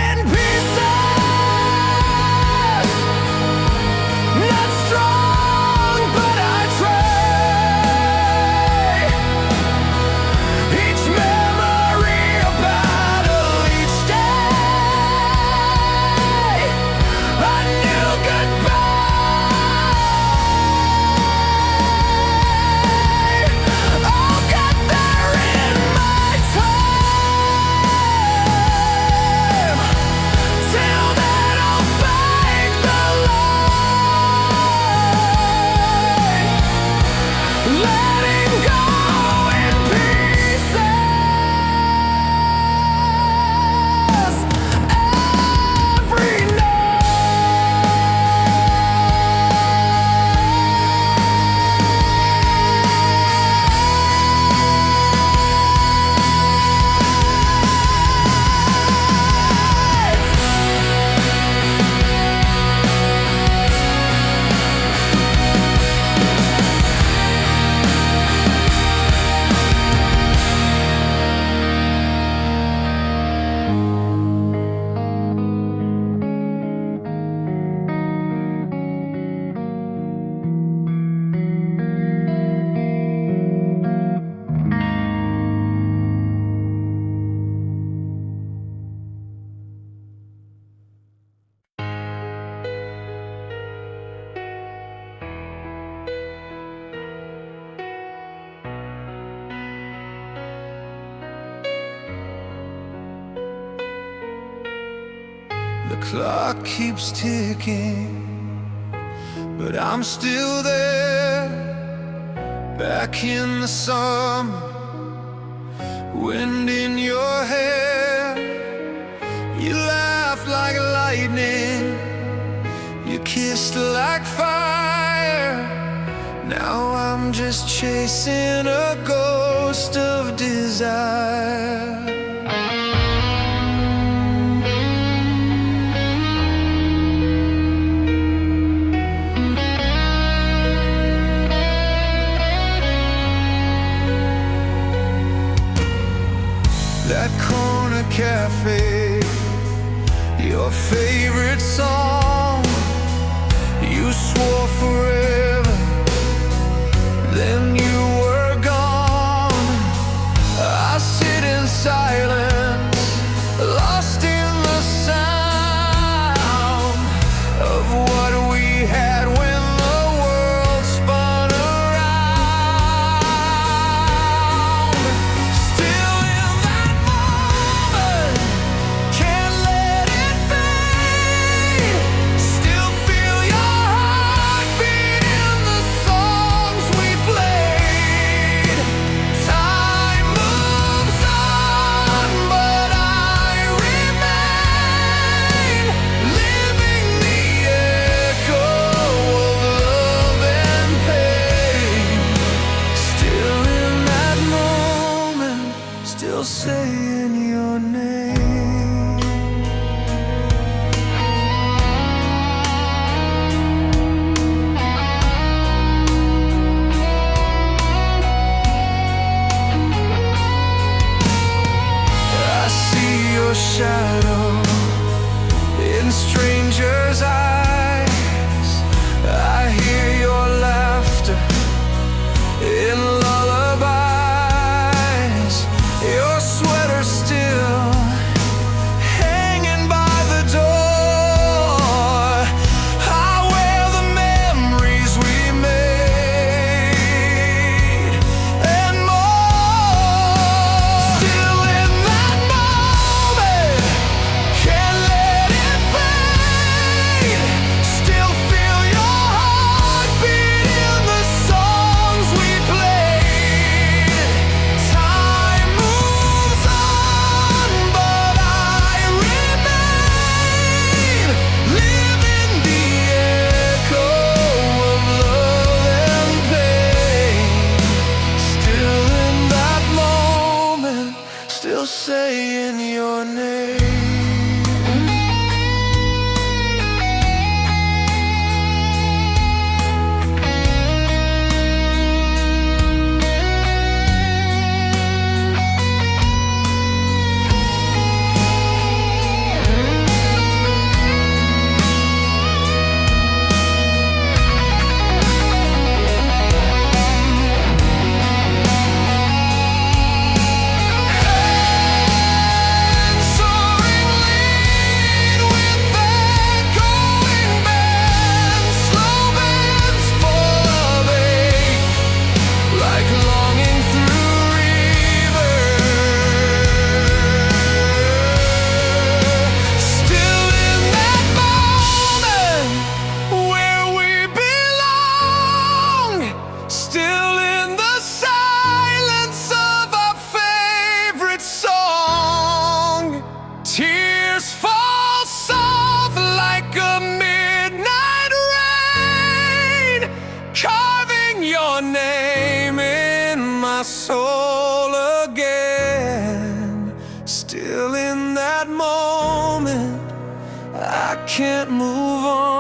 in pieces, not strong, but I try. Each memory a battle, each day a new goodbye. I'll get there in my time. Till then I'll fake the light, letting go in pieces every The clock keeps ticking, but I'm still there. Back in the summer, wind in your hair. You laughed like lightning, you kissed like fire. Now I'm just chasing a ghost of desire. That corner cafe, your favorite song. You swore forever, then you were gone. I sit in can't move on.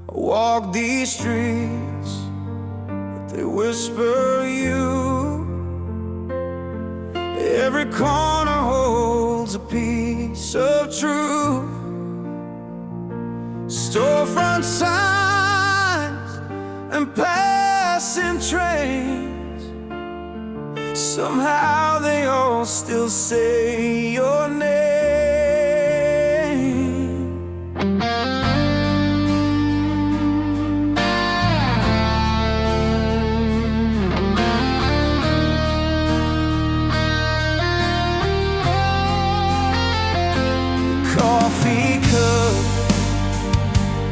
Walk these streets, they whisper you. Every corner holds a piece of truth. Storefront signs and passing trains, somehow they all still say your name. Coffee cup,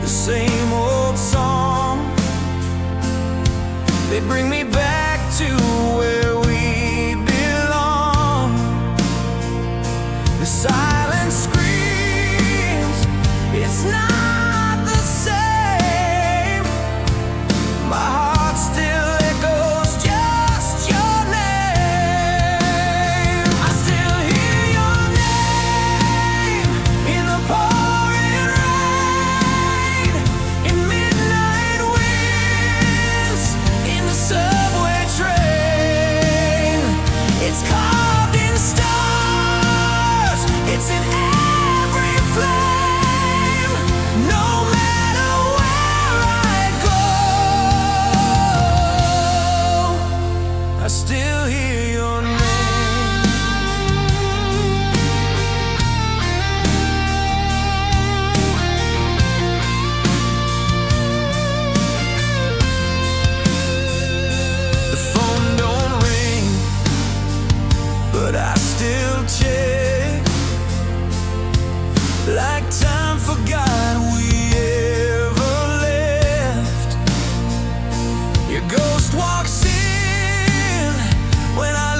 the same old song. They bring me back to where we belong. The silence screams, it's not the same. My heart still echoes just your name. I still hear your name in the pouring rain, in midnight winds, in the subway train. It's carved in stars, it's in every flame. No matter where I go, I still hear your name. The phone don't ring, but I still check, like time forgot we ever left. Your ghost walks in when I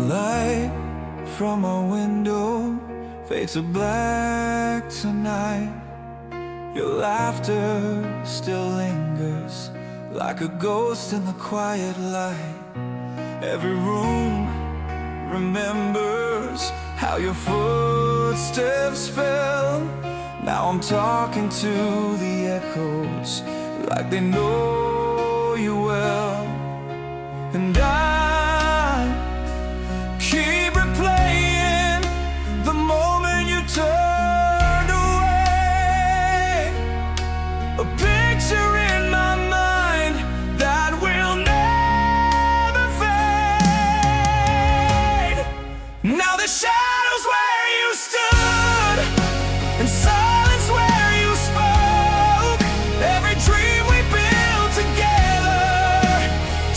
light from our window fades to black tonight. Your laughter still lingers like a ghost in the quiet light. Every room remembers how your footsteps fell. Now I'm talking to the echoes like they know you well. And I keep replaying the moment you turned away. A picture in my mind that will never fade. Now the shadows where you stood and silence where you spoke. Every dream we built together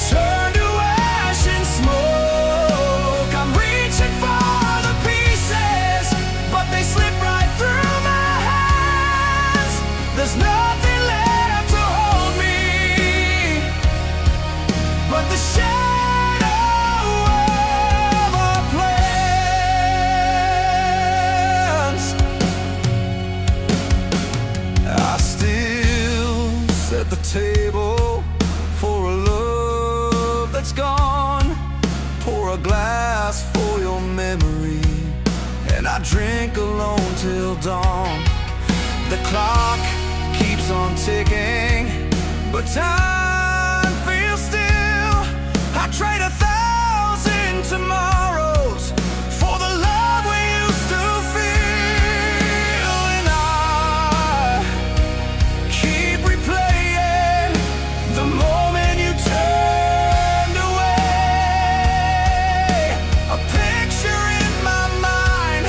turned to ash and smoke. I'm reaching for the pieces, but they slip right through my hands. There's nothing left to hold me but the shadow of our plans. I still set the table for a love that's gone. Pour a glass for your memory, and I drink alone till dawn. The clock keeps on ticking, but time feels still. I trade 1,000 tomorrows for the love we used to feel. And I keep replaying the moment you turned away. A picture in my mind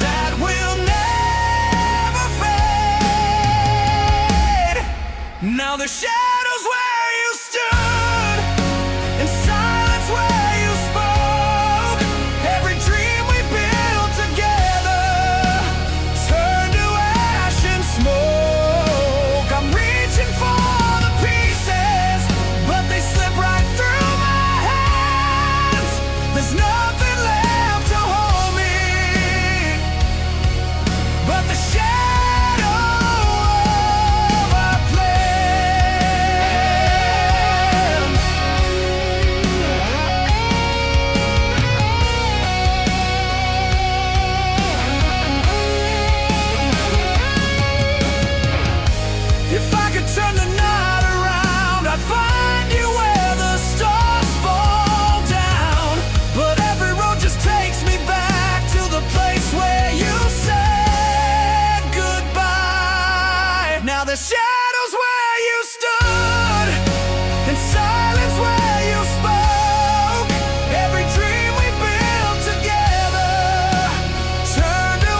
that will never fade. Now the shadows where you stood and silence where you spoke. Every dream we built together turned to ash and smoke. I'm reaching for the pieces, but they slip right through my hands. There's nothing left to hold me but the shadow of our plans. If I could turn the night around, I'd find you where the stars fall down. But every road just takes me back to the place where you said goodbye. Now the shadows where you stood and silence where you spoke. Every dream we built together turned to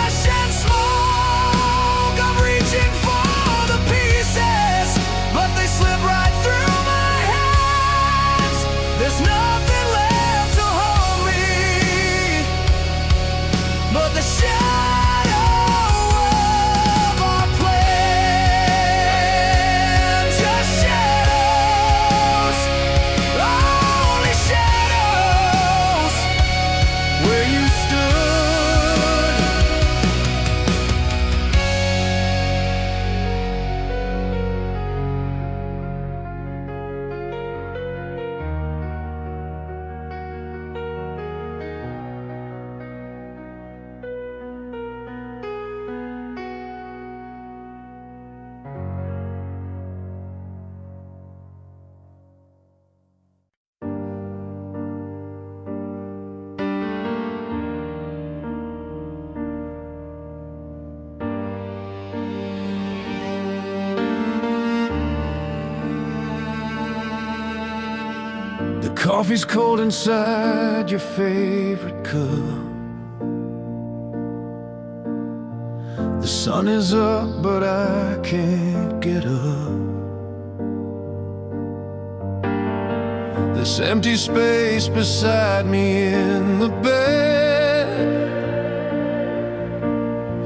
ash and smoke. I'm reaching for the pieces, but they slip right through my hands. There's nothing left to hold me but the shadow of our plans. Just shadows, only shadows where you stood. The coffee's cold inside your favorite cup. The sun is up, but I can't get up. This empty space beside me in the bed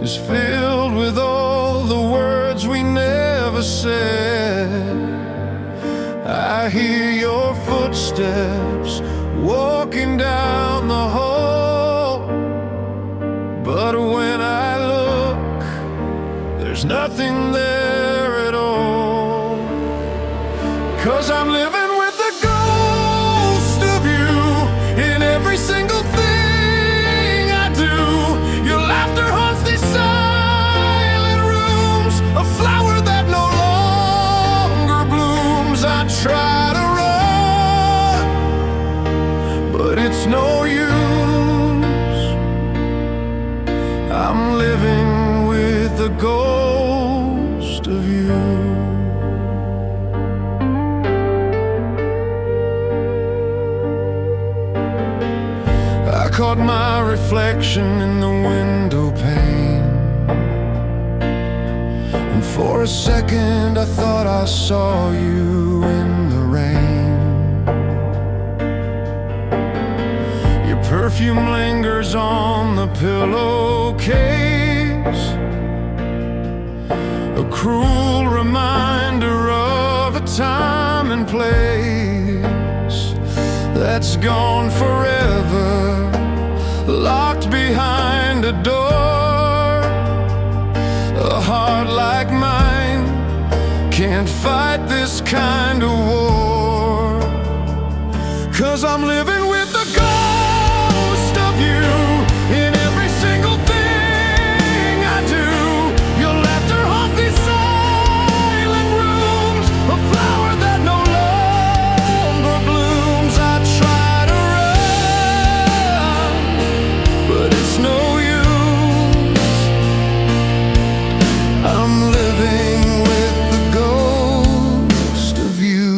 is filled with all the words we never said. I hear your footsteps walking down the
there's nothing there at all. 'Cause I'm living with the ghost of you in every single thing I do. Your laughter haunts these silent rooms, a flower that no longer blooms. I try to run, but it's no use. I'm living with the ghost of you. I caught my reflection in the window pane, and for a second I thought I saw you in the rain. Your perfume lingers on the pillowcase, a cruel reminder of a time and place that's gone forever, locked behind a door. A heart like mine can't fight this kind of war. 'Cause I'm living with the ghost of you in every single thing I do. Your laughter haunts these silent rooms, a flower that no longer blooms. I try to run, but it's no use. I'm living with the ghost of you.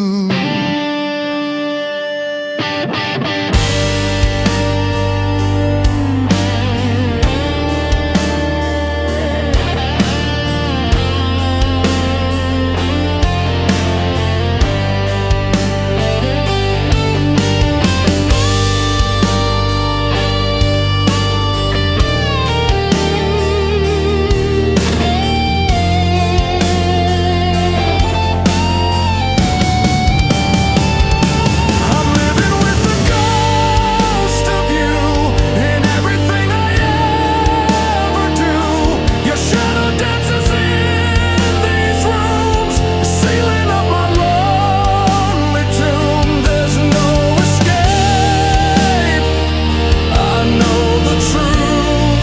I'm living with the ghost of you in everything I ever do. Your shadow dances in these rooms, sealing up my lonely tomb. There's no escape, I know the truth.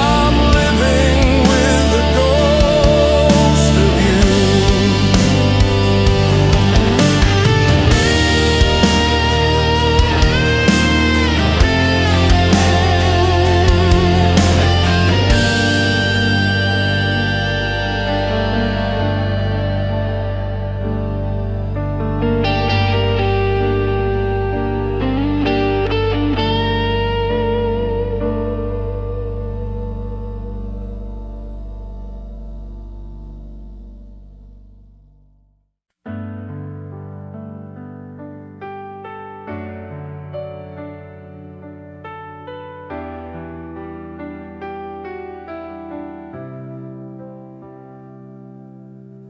I'm living with the ghost of you.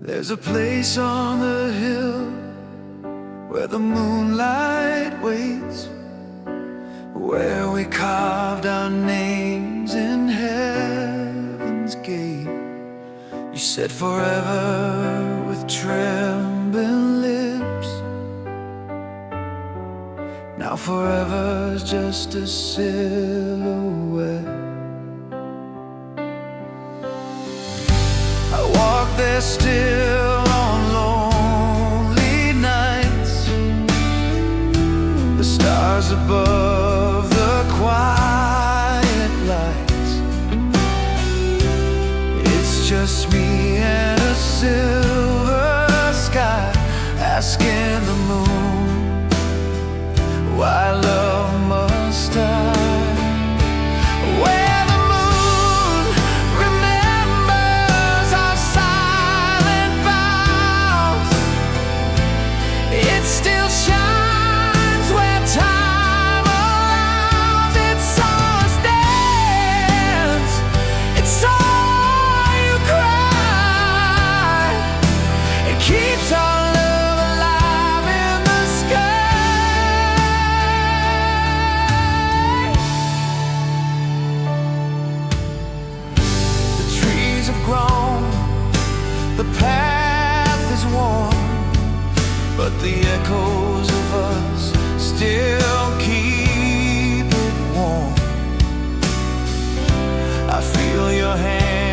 There's a place on the hill where the moonlight waits, where we carved our names in heaven's gate. You said forever with trembling lips. Now forever's just a silhouette. I walk there still on lonely nights, the stars above the quiet lights. It's just me and a silver sky, asking the moon why love must die. Where the moon remembers our silent vows, it still shines where time allows. It saw us dance, it saw you cry. It keeps our love alive in the sky.
the echoes of us still keep it warm. I feel your hand